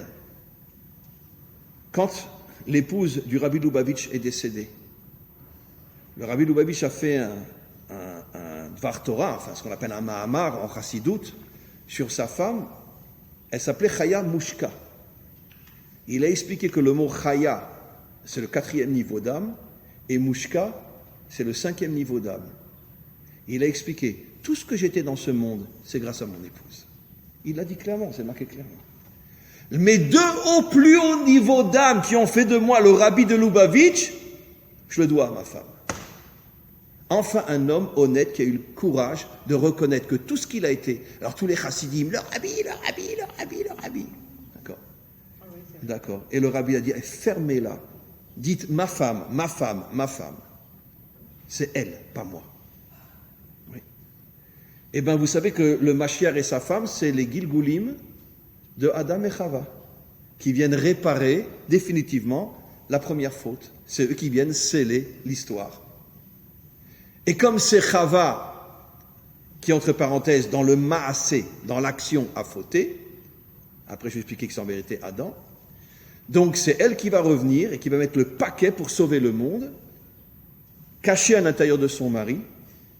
quand l'épouse du Rabbi Lubavitch est décédée, le Rabbi Lubavitch a fait un Dvar Torah, enfin ce qu'on appelle un Mahamar en Chassidut, sur sa femme. Elle s'appelait Chaya Mushka. Il a expliqué que le mot Chaya, c'est le 4e niveau d'âme, et Mushka, c'est le 5e niveau d'âme. Il a expliqué, tout ce que j'étais dans ce monde, c'est grâce à mon épouse. Il l'a dit clairement, c'est marqué clairement. Mes 2 plus hauts niveaux d'âme qui ont fait de moi le Rabbi de Lubavitch, je le dois à ma femme. Enfin, un homme honnête qui a eu le courage de reconnaître que tout ce qu'il a été, alors tous les chassidim, leur rabbi. D'accord. D'accord. Et le rabbi a dit, fermez-la. Dites ma femme. C'est elle, pas moi. Oui. Eh bien, vous savez que le Mashiach et sa femme, c'est les Gilgulim de Adam et Chava, qui viennent réparer définitivement la première faute. C'est eux qui viennent sceller l'histoire. Et comme c'est Chava, qui entre parenthèses, dans le Maasé, dans l'action, a fauté, après je vais expliquer que c'est en vérité Adam, donc c'est elle qui va revenir et qui va mettre le paquet pour sauver le monde, caché à l'intérieur de son mari,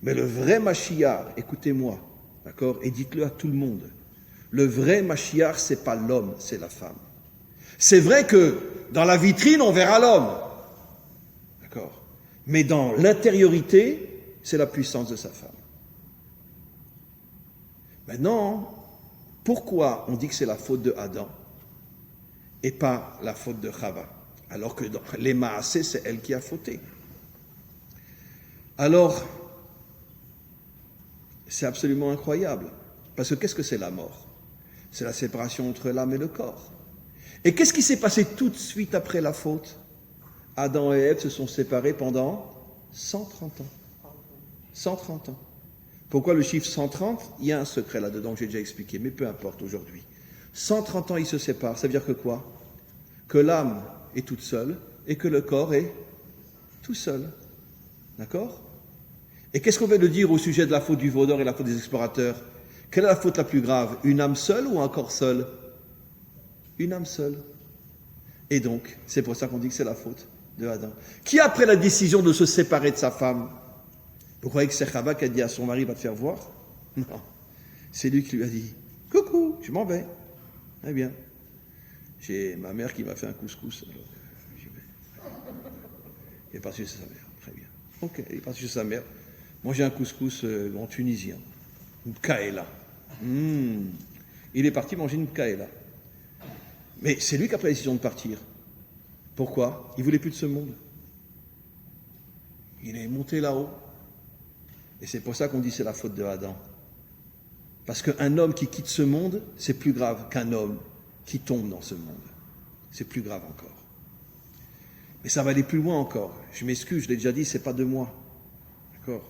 mais le vrai Mashiach, écoutez-moi, d'accord, et dites-le à tout le monde, le vrai Mashiach, c'est pas l'homme, c'est la femme. C'est vrai que dans la vitrine, on verra l'homme, d'accord, mais dans l'intériorité, c'est la puissance de sa femme. Maintenant, pourquoi on dit que c'est la faute de Adam et pas la faute de Chava, alors que dans les Maasé, c'est elle qui a fauté? Alors, c'est absolument incroyable, parce que qu'est-ce que c'est la mort? C'est la séparation entre l'âme et le corps. Et qu'est-ce qui s'est passé tout de suite après la faute? Adam et Ève se sont séparés pendant 130 ans. 130 ans. Pourquoi le chiffre 130? Il y a un secret là-dedans que j'ai déjà expliqué, mais peu importe aujourd'hui. 130 ans, ils se séparent. Ça veut dire que quoi? Que l'âme est toute seule et que le corps est tout seul. D'accord? Et qu'est-ce qu'on vient de dire au sujet de la faute du veau d'or et la faute des explorateurs? Quelle est la faute la plus grave? Une âme seule ou un corps seul? Une âme seule. Et donc, c'est pour ça qu'on dit que c'est la faute de Adam. Qui a pris la décision de se séparer de sa femme? Vous croyez que c'est Chava qui a dit à son mari, va te faire voir? Non. C'est lui qui lui a dit, coucou, je m'en vais. Eh bien, j'ai ma mère qui m'a fait un couscous. Alors, j'y vais. Il est parti chez sa mère. Très bien. Ok, il est parti chez sa mère. Moi, j'ai un couscous en tunisien. Une kaela. Il est parti manger une kaela. Mais c'est lui qui a pris la décision de partir. Pourquoi? Il ne voulait plus de ce monde. Il est monté là-haut. Et c'est pour ça qu'on dit que c'est la faute de Adam. Parce qu'un homme qui quitte ce monde, c'est plus grave qu'un homme qui tombe dans ce monde. C'est plus grave encore. Mais ça va aller plus loin encore. Je m'excuse, je l'ai déjà dit, c'est pas de moi. D'accord?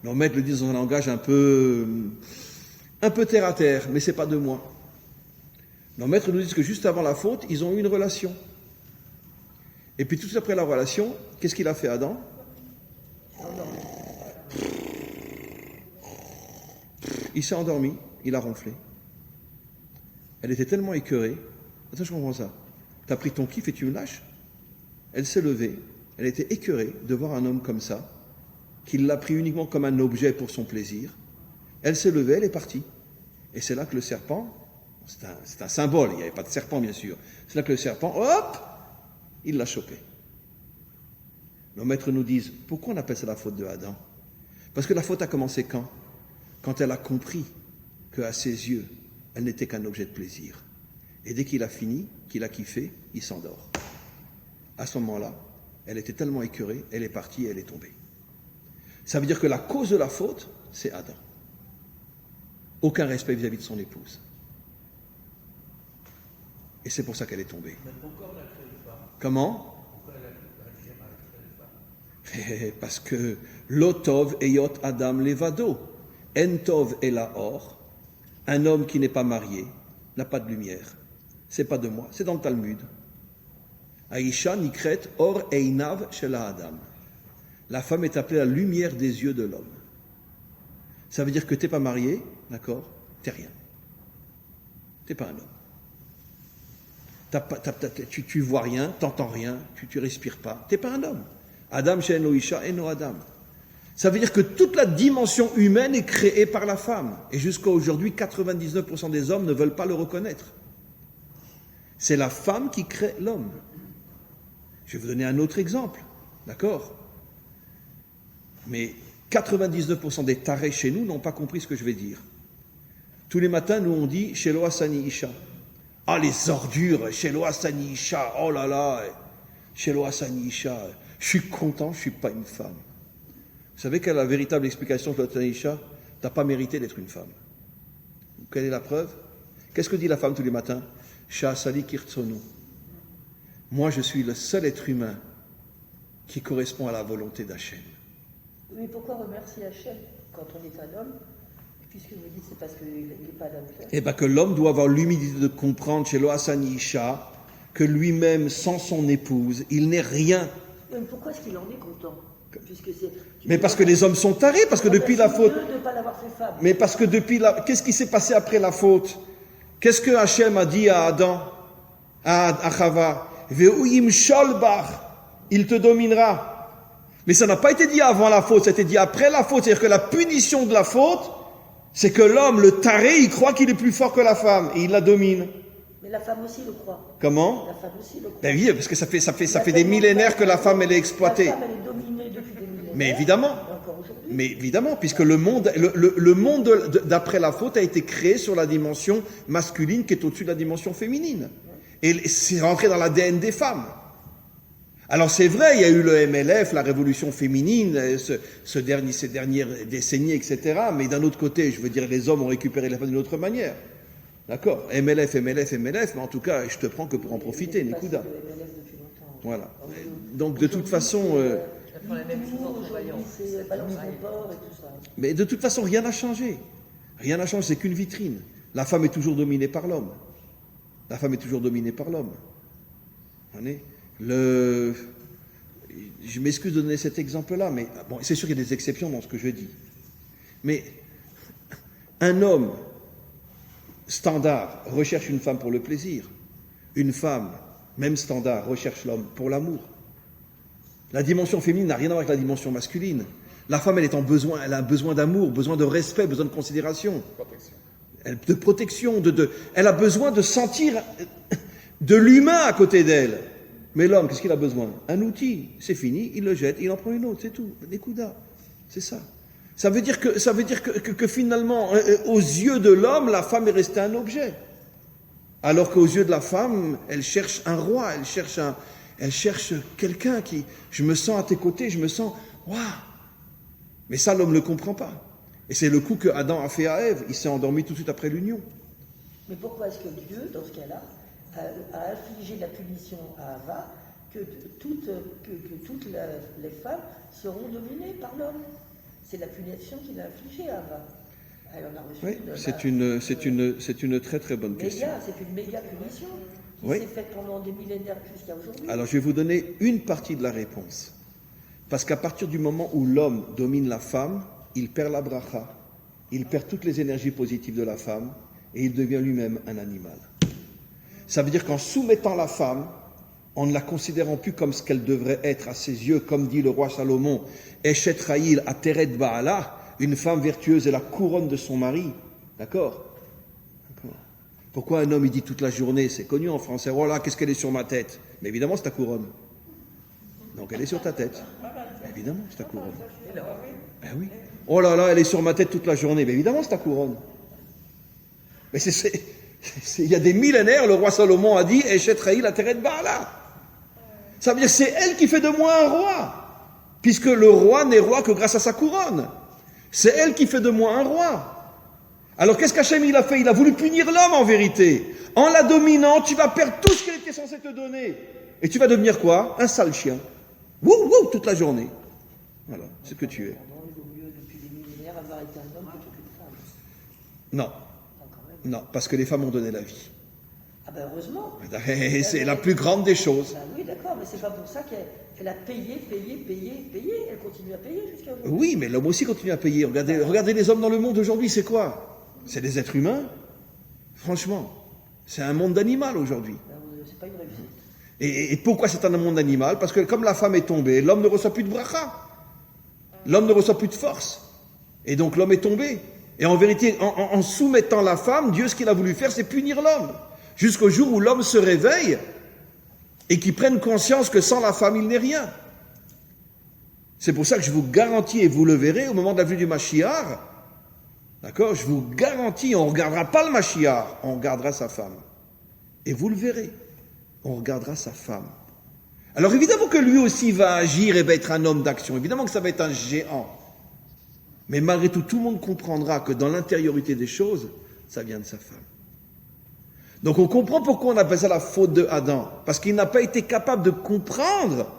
Nos maîtres le disent dans un langage un peu terre à terre, mais c'est pas de moi. Nos maîtres nous disent que juste avant la faute, ils ont eu une relation. Et puis tout de suite après la relation, qu'est-ce qu'il a fait Adam? Il s'est endormi, il a ronflé. Elle était tellement écœurée. Attends, je comprends ça. Tu as pris ton kiff et tu me lâches? Elle s'est levée, elle était écœurée de voir un homme comme ça, qu'il l'a pris uniquement comme un objet pour son plaisir. Elle s'est levée, elle est partie. Et c'est là que le serpent, c'est un symbole, il n'y avait pas de serpent bien sûr, c'est là que le serpent, hop, il l'a chopé. Nos maîtres nous disent, pourquoi on appelle ça la faute de Adam? Parce que la faute a commencé quand? Quand elle a compris qu'à ses yeux, elle n'était qu'un objet de plaisir. Et dès qu'il a fini, qu'il a kiffé, il s'endort. À ce moment-là, elle était tellement écœurée, elle est partie et elle est tombée. Ça veut dire que la cause de la faute, c'est Adam. Aucun respect vis-à-vis de son épouse. Et c'est pour ça qu'elle est tombée. Mais pourquoi on a créé une femme? Comment? Pourquoi elle a créé une femme? Parce que l'otov eyot Adam levado, entov elaor, un homme qui n'est pas marié n'a pas de lumière. C'est pas de moi, c'est dans le Talmud. Aïcha nikret or einav shela Adam. La femme est appelée la lumière des yeux de l'homme. Ça veut dire que t'es pas marié, d'accord? T'es rien. T'es pas un homme. Tu vois rien, t'entends rien, tu respires pas. T'es pas un homme. Adam she'eno isha eno Adam. Ça veut dire que toute la dimension humaine est créée par la femme. Et jusqu'à aujourd'hui, 99% des hommes ne veulent pas le reconnaître. C'est la femme qui crée l'homme. Je vais vous donner un autre exemple, d'accord? Mais 99% des tarés chez nous n'ont pas compris ce que je vais dire. Tous les matins, nous on dit « Shelo Asani Isha ». Ah, les ordures, « Shelo Asani Isha », oh là là, « Shelo Asani Isha ». Je suis content, je ne suis pas une femme. Vous Vous savez quelle est la véritable explication de Isha? Tu n'as pas mérité d'être une femme. Quelle est la preuve? Qu'est-ce que dit la femme tous les matins? Sha'asali kirtsonu. Moi, je suis le seul être humain qui correspond à la volonté d'Hachem. Mais pourquoi remercier Hachem quand on est un homme? Puisque vous dites c'est parce qu'il n'est pas d'âme faire. Eh bien, que l'homme doit avoir l'humilité de comprendre chez Loasani Isha que lui-même, sans son épouse, il n'est rien. Mais pourquoi est-ce qu'il en est content? Puisque c'est, Mais parce que les hommes sont tarés, parce que depuis la faute. De ne pas l'avoir fait femme. Mais parce que depuis la. Qu'est-ce qui s'est passé après la faute? Qu'est-ce que Hachem a dit à Adam, à Chava? Ve'uyim sholbach, il te dominera. Mais ça n'a pas été dit avant la faute, ça a été dit après la faute. C'est-à-dire que la punition de la faute, c'est que l'homme, le taré, il croit qu'il est plus fort que la femme et il la domine. Mais la femme aussi le croit. Comment? La femme aussi le croit. Ben oui, parce que ça fait des millénaires que la femme, elle est exploitée. La femme, elle est dominée depuis des millénaires. Mais évidemment. Et encore aujourd'hui. Mais évidemment, puisque le monde d'après la faute a été créé sur la dimension masculine qui est au-dessus de la dimension féminine. Et c'est rentré dans l'ADN des femmes. Alors c'est vrai, il y a eu le MLF, la révolution féminine, ces dernières décennies, etc. Mais d'un autre côté, je veux dire, les hommes ont récupéré la femme d'une autre manière. D'accord? MLF, mais en tout cas, je te prends que pour en profiter, Nikuda. Voilà. Donc de toute façon... Elles font la même chose entre voyants. C'est balance mon porc et tout ça. Mais de toute façon, rien n'a changé. Rien n'a changé, c'est qu'une vitrine. La femme est toujours dominée par l'homme. La femme est toujours dominée par l'homme. Vous voyez? Je m'excuse de donner cet exemple-là, mais bon, c'est sûr qu'il y a des exceptions dans ce que je dis. Mais un homme standard recherche une femme pour le plaisir. Une femme, même standard, recherche l'homme pour l'amour. La dimension féminine n'a rien à voir avec la dimension masculine. La femme, elle a un besoin d'amour, besoin de respect, besoin de considération. De protection, elle a besoin de sentir de l'humain à côté d'elle. Mais l'homme, qu'est-ce qu'il a besoin? Un outil, c'est fini, il le jette, il en prend une autre, c'est tout. Des coudas, c'est ça. Ça veut dire que finalement, aux yeux de l'homme, la femme est restée un objet. Alors qu'aux yeux de la femme, elle cherche un roi, elle cherche quelqu'un qui, je me sens à tes côtés, je me sens, waouh. Mais ça, l'homme ne le comprend pas. Et c'est le coup que Adam a fait à Ève. Il s'est endormi tout de suite après l'union. Mais pourquoi est-ce que Dieu, dans ce cas-là, a infligé la punition à Ava que toutes les femmes seront dominées par l'homme? C'est la punition qu'il a infligée à Ava. Elle en a reçu c'est une très très bonne question. C'est une méga punition qui Oui. s'est faite pendant des millénaires jusqu'à aujourd'hui. Alors je vais vous donner une partie de la réponse. Parce qu'à partir du moment où l'homme domine la femme, il perd la bracha, il perd toutes les énergies positives de la femme et il devient lui-même un animal. Ça veut dire qu'en soumettant la femme, en ne la considérant plus comme ce qu'elle devrait être à ses yeux, comme dit le roi Salomon, Eshet Raïl Ateret Baala, une femme vertueuse est la couronne de son mari. D'accord? Pourquoi un homme il dit toute la journée, c'est connu en français, oh là, qu'est-ce qu'elle est sur ma tête? Mais évidemment, c'est ta couronne. Donc elle est sur ta tête. Évidemment, c'est ta couronne. Ben oui. Oh là là, elle est sur ma tête toute la journée. Mais évidemment, c'est ta couronne. Mais il y a des millénaires, le roi Salomon a dit, Eshet Raïl Ateret Baala. Ça veut dire que c'est elle qui fait de moi un roi. Puisque le roi n'est roi que grâce à sa couronne. C'est elle qui fait de moi un roi. Alors qu'est-ce qu'Hachem il a fait? Il a voulu punir l'homme en vérité. En la dominant, tu vas perdre tout ce qu'elle était censée te donner. Et tu vas devenir quoi? Un sale chien. Wouh, wouh, toute la journée. Voilà, c'est ce que tu es. Il vaut mieux, depuis des millénaires, avoir été un homme plutôt qu'une femme. Non, non, parce que les femmes ont donné la vie. Ah ben heureusement. Et c'est la plus grande des choses. Ben oui, d'accord, mais c'est pas pour ça qu'elle a payé. Elle continue à payer jusqu'à aujourd'hui. Oui, mais l'homme aussi continue à payer. Regardez les hommes dans le monde aujourd'hui, c'est quoi? C'est des êtres humains. Franchement, c'est un monde d'animal aujourd'hui. Ben, c'est pas une réussite. Et pourquoi c'est un monde animal? Parce que comme la femme est tombée, l'homme ne reçoit plus de bracha. L'homme ne reçoit plus de force. Et donc l'homme est tombé. Et en vérité, en soumettant la femme, Dieu, ce qu'il a voulu faire, c'est punir l'homme. Jusqu'au jour où l'homme se réveille et qu'il prenne conscience que sans la femme, il n'est rien. C'est pour ça que je vous garantis, et vous le verrez, au moment de la venue du Mashiach, d'accord, je vous garantis, on ne regardera pas le Mashiach, on regardera sa femme. Et vous le verrez, on regardera sa femme. Alors évidemment que lui aussi va agir et va être un homme d'action, évidemment que ça va être un géant. Mais malgré tout, tout le monde comprendra que dans l'intériorité des choses, ça vient de sa femme. Donc on comprend pourquoi on appelle ça la faute de Adam. Parce qu'il n'a pas été capable de comprendre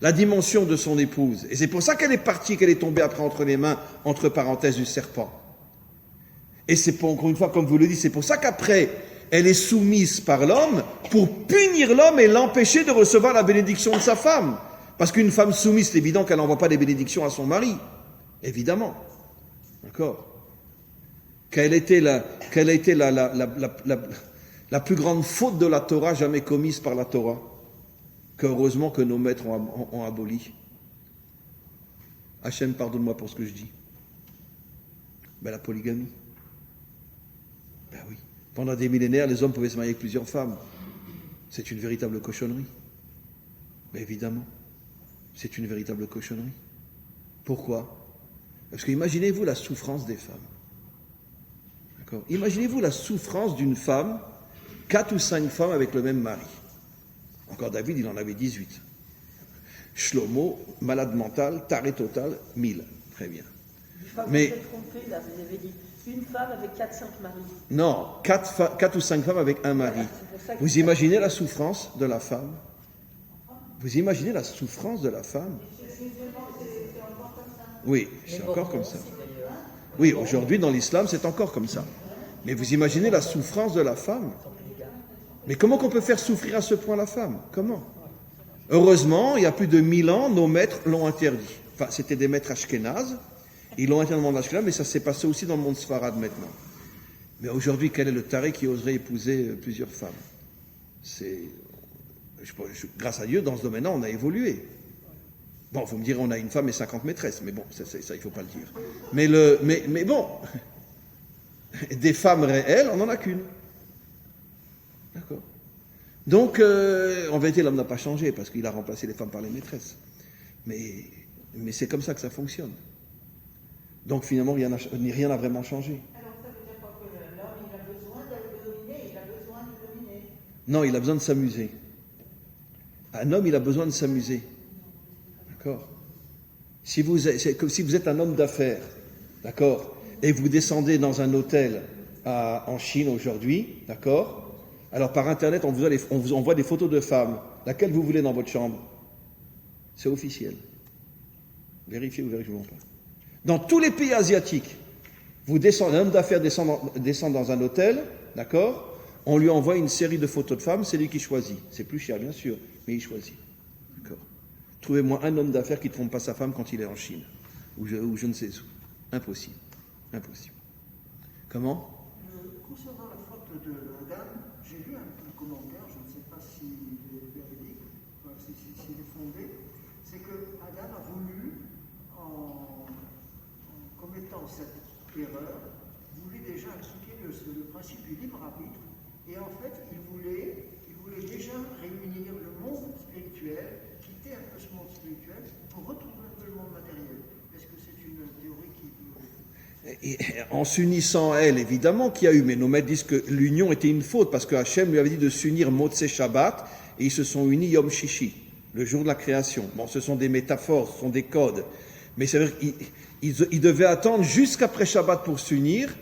la dimension de son épouse. Et c'est pour ça qu'elle est partie, qu'elle est tombée après entre les mains, entre parenthèses, du serpent. Et c'est pour, encore une fois, comme vous le dites, c'est pour ça qu'après, elle est soumise par l'homme pour punir l'homme et l'empêcher de recevoir la bénédiction de sa femme. Parce qu'une femme soumise, c'est évident qu'elle n'envoie pas des bénédictions à son mari. Évidemment. D'accord. Quelle a été la plus grande faute de la Torah jamais commise par la Torah, que heureusement que nos maîtres ont aboli. Hachem, pardonne-moi pour ce que je dis. Ben, la polygamie. Ben oui. Pendant des millénaires, les hommes pouvaient se marier avec plusieurs femmes. C'est une véritable cochonnerie. Mais évidemment, c'est une véritable cochonnerie. Pourquoi? Parce que imaginez-vous la souffrance des femmes. D'accord? Imaginez-vous la souffrance d'une femme, 4 ou 5 femmes avec le même mari. Encore David, il en avait 18. Shlomo, malade mental, taré total, 1000. Très bien. Mais vous êtes trompé, là, vous avez dit une femme avec 4-5 maris. Non, 4 ou 5 femmes avec un mari. Voilà, vous imaginez la souffrance de la femme? Vous imaginez la souffrance de la femme? Oui, c'est encore comme ça. Oui, aujourd'hui, dans l'islam, c'est encore comme ça. Mais vous imaginez la souffrance de la femme? Mais comment qu'on peut faire souffrir à ce point la femme? Comment? Heureusement, il y a plus de 1000 ans, nos maîtres l'ont interdit. Enfin, c'était des maîtres ashkénazes. Ils l'ont interdit dans le monde ashkénaze, mais ça s'est passé aussi dans le monde sfarade maintenant. Mais aujourd'hui, quel est le taré qui oserait épouser plusieurs femmes? Grâce à Dieu, dans ce domaine-là, on a évolué. Bon, vous me direz, on a une femme et 50 maîtresses, mais bon, ça il ne faut pas le dire. Mais bon, des femmes réelles, on n'en a qu'une. D'accord. Donc, en vérité, l'homme n'a pas changé, parce qu'il a remplacé les femmes par les maîtresses. Mais c'est comme ça que ça fonctionne. Donc, finalement, rien n'a vraiment changé. Alors, ça veut dire quoi? Que l'homme, il a besoin de dominer, il a besoin de dominer. Non, il a besoin de s'amuser. Un homme, il a besoin de s'amuser. D'accord? Si vous êtes un homme d'affaires, d'accord, et vous descendez dans un hôtel en Chine aujourd'hui, d'accord, alors par Internet, on vous envoie des photos de femmes. Laquelle vous voulez dans votre chambre? C'est officiel. Vérifiez ou vérifiez pas. Dans tous les pays asiatiques, un homme d'affaires descend dans un hôtel, d'accord, on lui envoie une série de photos de femmes, c'est lui qui choisit. C'est plus cher, bien sûr, mais il choisit. D'accord. Trouvez-moi un homme d'affaires qui ne trompe pas sa femme quand il est en Chine, ou je ne sais où. Impossible. Impossible. Comment? Concernant la faute de Adam, j'ai lu un commentaire, je ne sais pas s'il est véridique, s'il est fondé, c'est que Adam a voulu, en commettant cette erreur, voulait déjà appliquer le principe du libre arbitre, et en fait, il voulait déjà réunir le monde spirituel, quitter un peu ce monde spirituel, pour retrouver un peu le monde matériel. Est-ce que c'est une théorie qui peut... En s'unissant à elle, évidemment qu'il y a eu, mais nos maîtres disent que l'union était une faute, parce que Hachem lui avait dit de s'unir Motsé Shabbat, et ils se sont unis Yom Shishi, le jour de la création. Bon, ce sont des métaphores, ce sont des codes, mais c'est vrai qu'ils devaient attendre jusqu'après Shabbat pour s'unir,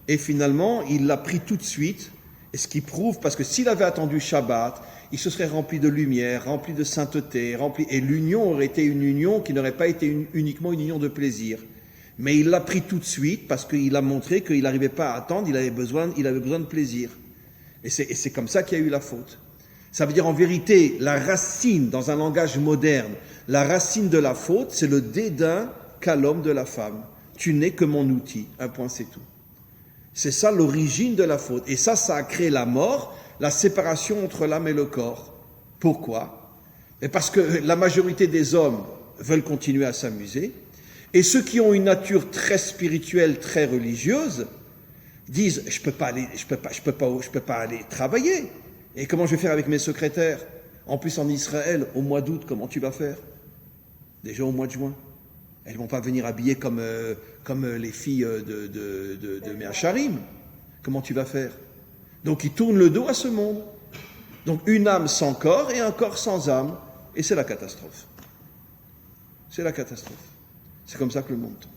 et finalement, il l'a pris tout de suite, et ce qui prouve, parce que s'il avait attendu Shabbat, il se serait rempli de lumière, rempli de sainteté, et l'union aurait été une union qui n'aurait pas été uniquement une union de plaisir. Mais il l'a pris tout de suite parce qu'il a montré qu'il n'arrivait pas à attendre, il avait besoin de plaisir. Et c'est comme ça qu'il y a eu la faute. Ça veut dire en vérité, la racine, dans un langage moderne, la racine de la faute, c'est le dédain qu'a l'homme de la femme. Tu n'es que mon outil, un point c'est tout. C'est ça l'origine de la faute. Et ça a créé la mort, la séparation entre l'âme et le corps. Pourquoi? Et parce que la majorité des hommes veulent continuer à s'amuser, et ceux qui ont une nature très spirituelle, très religieuse, disent je peux pas aller travailler. Et comment je vais faire avec mes secrétaires? En plus en Israël, au mois d'août, comment tu vas faire? Déjà au mois de juin. Elles vont pas venir habillées comme les filles de Meacharim. Comment tu vas faire? Donc ils tournent le dos à ce monde. Donc une âme sans corps et un corps sans âme. Et c'est la catastrophe. C'est la catastrophe. C'est comme ça que le monde tombe.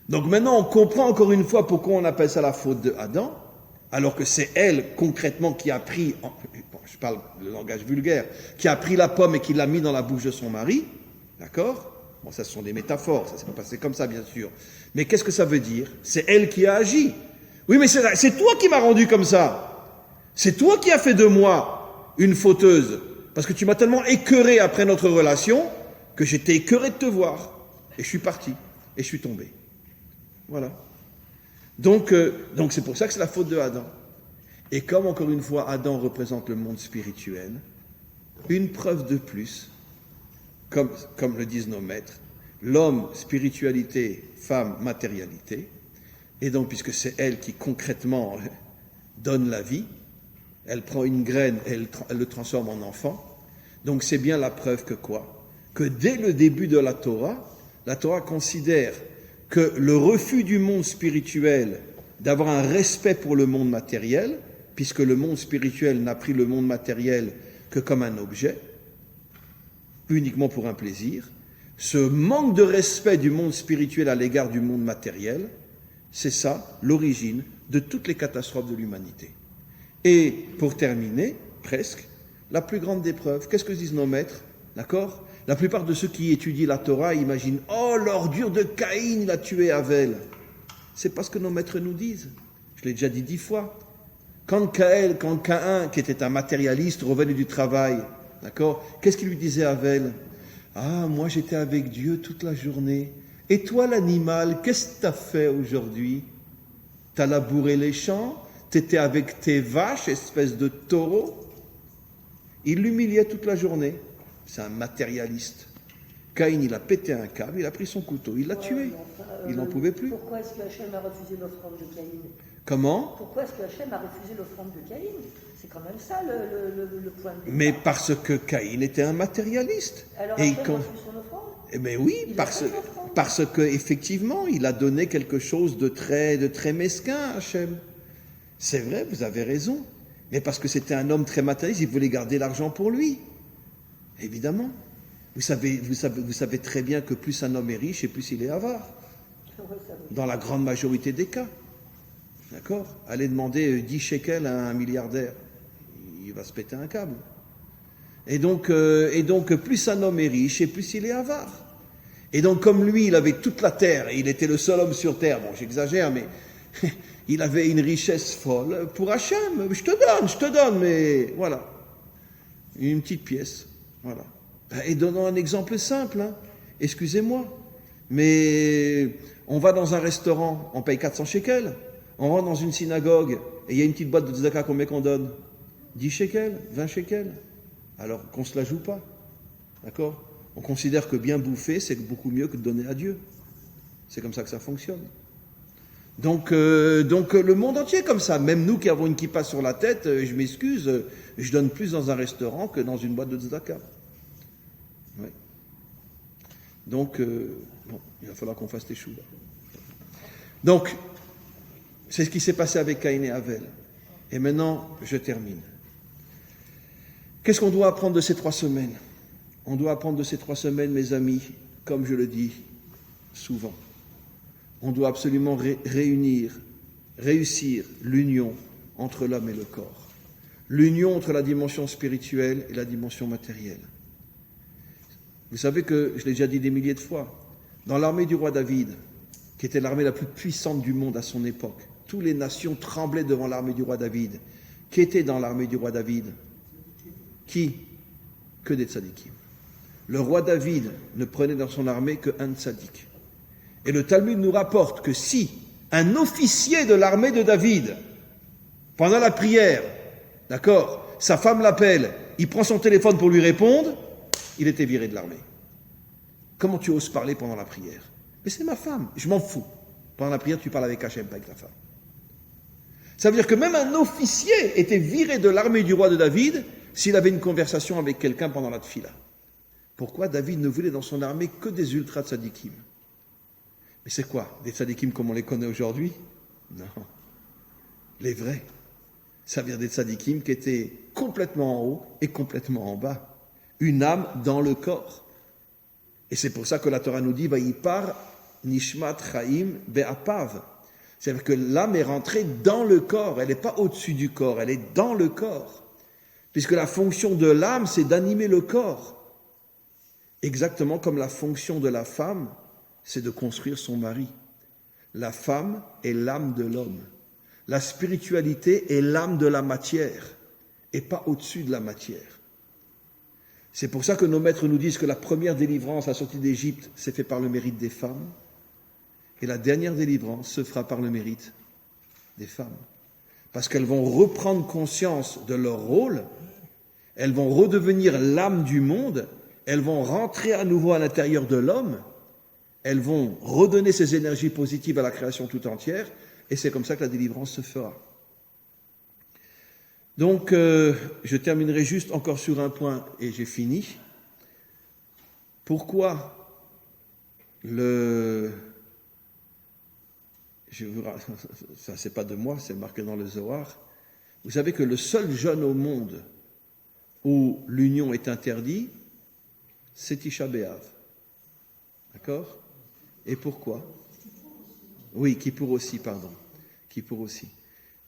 Donc maintenant, on comprend encore une fois pourquoi on appelle ça la faute de Adam, alors que c'est elle, concrètement, qui a pris, je parle le langage vulgaire, qui a pris la pomme et qui l'a mis dans la bouche de son mari, d'accord? Bon, ça, ce sont des métaphores, ça s'est pas passé comme ça, bien sûr. Mais qu'est-ce que ça veut dire? C'est elle qui a agi. Oui, mais c'est toi qui m'as rendu comme ça. C'est toi qui as fait de moi une fauteuse. Parce que tu m'as tellement écœuré après notre relation que j'étais écœuré de te voir. Et je suis parti. Et je suis tombé. Voilà. Donc c'est pour ça que c'est la faute de Adam. Et comme encore une fois Adam représente le monde spirituel, une preuve de plus, comme le disent nos maîtres, l'homme spiritualité, femme matérialité, et donc puisque c'est elle qui concrètement donne la vie, elle prend une graine et elle le transforme en enfant, donc c'est bien la preuve que quoi? Que dès le début de la Torah considère que le refus du monde spirituel d'avoir un respect pour le monde matériel, puisque le monde spirituel n'a pris le monde matériel que comme un objet, uniquement pour un plaisir, ce manque de respect du monde spirituel à l'égard du monde matériel, c'est ça l'origine de toutes les catastrophes de l'humanité. Et pour terminer, presque, la plus grande des preuves, qu'est-ce que disent nos maîtres? D'accord? La plupart de ceux qui étudient la Torah imaginent « Oh, l'ordure de Caïn, il a tué Abel ». C'est pas ce que nos maîtres nous disent. Je l'ai déjà dit 10 fois. Quand Caïn, qui était un matérialiste, revenait du travail, d'accord, qu'est-ce qu'il lui disait à Abel? « Ah, moi j'étais avec Dieu toute la journée. Et toi l'animal, qu'est-ce que t'as fait aujourd'hui? T'as labouré les champs? T'étais avec tes vaches, espèce de taureau ?» Il l'humiliait toute la journée. C'est un matérialiste. Caïn, il a pété un câble, il a pris son couteau, il l'a tué. Il n'en pouvait plus. Pourquoi est-ce que Hachem a refusé l'offrande de Caïn? Comment? Pourquoi est-ce que Hachem a refusé l'offrande de Caïn? C'est quand même ça le point de départ. Mais parce que Caïn était un matérialiste. Alors Et Hachem refuse son offrande? Mais oui, parce que effectivement, il a donné quelque chose de très mesquin à Hachem. C'est vrai, vous avez raison. Mais parce que c'était un homme très matérialiste, il voulait garder l'argent pour lui. Évidemment. Vous savez très bien que plus un homme est riche et plus il est avare. Dans la grande majorité des cas. D'accord? Allez demander 10 shekels à un milliardaire. Il va se péter un câble. Et donc, plus un homme est riche et plus il est avare. Et donc, comme lui, il avait toute la terre, et il était le seul homme sur terre, bon, j'exagère, mais il avait une richesse folle pour Hachem. Je te donne, mais voilà. Une petite pièce. Voilà. Et donnons un exemple simple, hein. Excusez-moi, mais on va dans un restaurant, on paye 400 shekels, on rentre dans une synagogue, et il y a une petite boîte de tzedaka, combien qu'on donne? 10 shekels, 20 shekels. Alors qu'on ne se la joue pas, d'accord? On considère que bien bouffer, c'est beaucoup mieux que de donner à Dieu. C'est comme ça que ça fonctionne. Donc le monde entier est comme ça. Même nous qui avons une kippa sur la tête, je m'excuse, je donne plus dans un restaurant que dans une boîte de tzedaka. Ouais. Donc, il va falloir qu'on fasse des choux là. Donc, c'est ce qui s'est passé avec Caïn et Abel. Et maintenant, je termine. Qu'est-ce qu'on doit apprendre de ces 3 semaines? On doit apprendre de ces 3 semaines, mes amis, comme je le dis souvent. On doit absolument réussir l'union entre l'homme et le corps. L'union entre la dimension spirituelle et la dimension matérielle. Vous savez que, je l'ai déjà dit des milliers de fois, dans l'armée du roi David, qui était l'armée la plus puissante du monde à son époque, toutes les nations tremblaient devant l'armée du roi David. Qui était dans l'armée du roi David? Qui? Que des tzadikim. Le roi David ne prenait dans son armée qu'un tzadik. Et le Talmud nous rapporte que si un officier de l'armée de David, pendant la prière, d'accord, sa femme l'appelle, il prend son téléphone pour lui répondre, il était viré de l'armée. Comment tu oses parler pendant la prière? Mais c'est ma femme, je m'en fous. Pendant la prière, tu parles avec Hachem, pas avec ta femme. Ça veut dire que même un officier était viré de l'armée du roi de David s'il avait une conversation avec quelqu'un pendant la tfila. Pourquoi David ne voulait dans son armée que des ultra tzadikim? Mais c'est quoi? Des tzadikim comme on les connaît aujourd'hui? Non. Les vrais. Ça veut dire des tzadikim qui étaient complètement en haut et complètement en bas. Une âme dans le corps. Et c'est pour ça que la Torah nous dit, Vayipar nishmat chaim be'apav. C'est-à-dire que l'âme est rentrée dans le corps, elle n'est pas au-dessus du corps, elle est dans le corps. Puisque la fonction de l'âme, c'est d'animer le corps. Exactement comme la fonction de la femme, c'est de construire son mari. La femme est l'âme de l'homme. La spiritualité est l'âme de la matière et pas au-dessus de la matière. C'est pour ça que nos maîtres nous disent que la première délivrance à la sortie d'Égypte s'est faite par le mérite des femmes et la dernière délivrance se fera par le mérite des femmes. Parce qu'elles vont reprendre conscience de leur rôle, elles vont redevenir l'âme du monde, elles vont rentrer à nouveau à l'intérieur de l'homme, elles vont redonner ces énergies positives à la création tout entière, et c'est comme ça que la délivrance se fera. Donc, je terminerai juste encore sur un point, et j'ai fini. Pourquoi ça c'est pas de moi, c'est marqué dans le Zohar. Vous savez que le seul jeûne au monde où l'union est interdite, c'est Tisha B'Av. D'accord? Et pourquoi? Oui, Kippour aussi, pardon. Kippour aussi.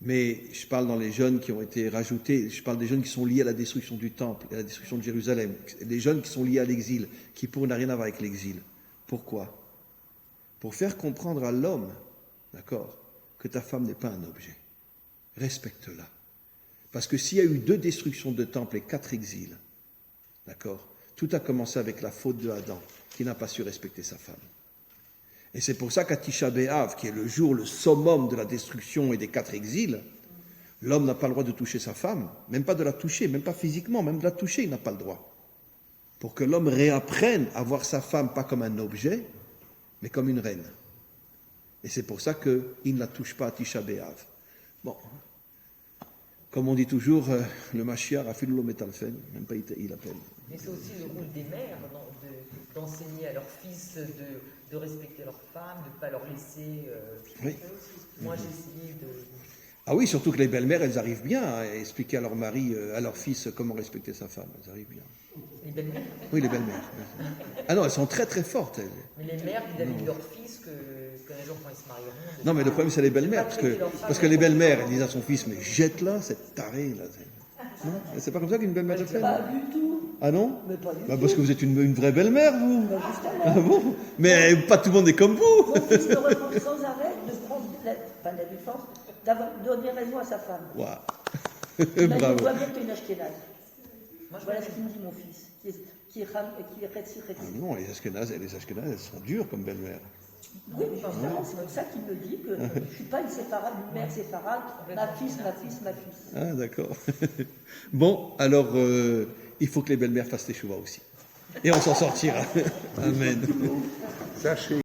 Mais je parle dans les jeûnes qui ont été rajoutés, je parle des jeûnes qui sont liés à la destruction du temple et à la destruction de Jérusalem. Les jeûnes qui sont liés à l'exil. Kippour n'a rien à voir avec l'exil. Pourquoi? Pour faire comprendre à l'homme, d'accord, que ta femme n'est pas un objet. Respecte-la. Parce que s'il y a eu 2 destructions de temple et 4 exils, d'accord, tout a commencé avec la faute de Adam, qui n'a pas su respecter sa femme. Et c'est pour ça qu'à Tisha B'Av, qui est le jour, le summum de la destruction et des 4 exils, l'homme n'a pas le droit de toucher sa femme, même pas de la toucher, même pas physiquement, même de la toucher, il n'a pas le droit. Pour que l'homme réapprenne à voir sa femme pas comme un objet, mais comme une reine. Et c'est pour ça qu'il ne la touche pas à Tisha B'Av. Bon, comme on dit toujours, le Mashiach a fait le métalfen, même pas il appelle. Mais c'est aussi le rôle des mères d'enseigner à leurs fils de respecter leurs femmes, de ne pas leur laisser... Oui. Moi, j'ai essayé de... Ah oui, surtout que les belles-mères, elles arrivent bien à expliquer à leur mari, à leur fils, comment respecter sa femme. Elles arrivent bien. Les belles-mères? Oui, les belles-mères. Ah non, elles sont très très fortes, elles. Mais les mères vis-à-vis de leurs fils, qu'un jour quand ils se marieront... Non, mais le problème, c'est les belles-mères. Parce que les belles-mères, elles disent à son fils, mais jette-la, cette tarée, là. Non, c'est pas comme ça qu'une belle-mère le fait. Pas du tout. Ah non? Mais pas du Bah tout. parce que vous êtes une vraie belle-mère, vous. Bah, justement. Ah bon? Mais pas tout le monde est comme vous. Mon fils me reproche sans arrêt de prendre la défense, d'avoir donné raison à sa femme. Waouh. Il m'a dit, Bravo. on voit bien que tu es une ashkénaze. Voilà ce qu'il me dit, mon fils, qui est rétzi. Ah non, les Ashkénazes, elles sont dures comme belle-mère. Oui, mais justement, c'est comme ça qu'il me dit que je ne suis pas une séfarade, une mère séfarade, ma fils. Ah d'accord. Bon, alors il faut que les belles-mères fassent les chouvas aussi. Et on s'en sortira. Amen. Sachez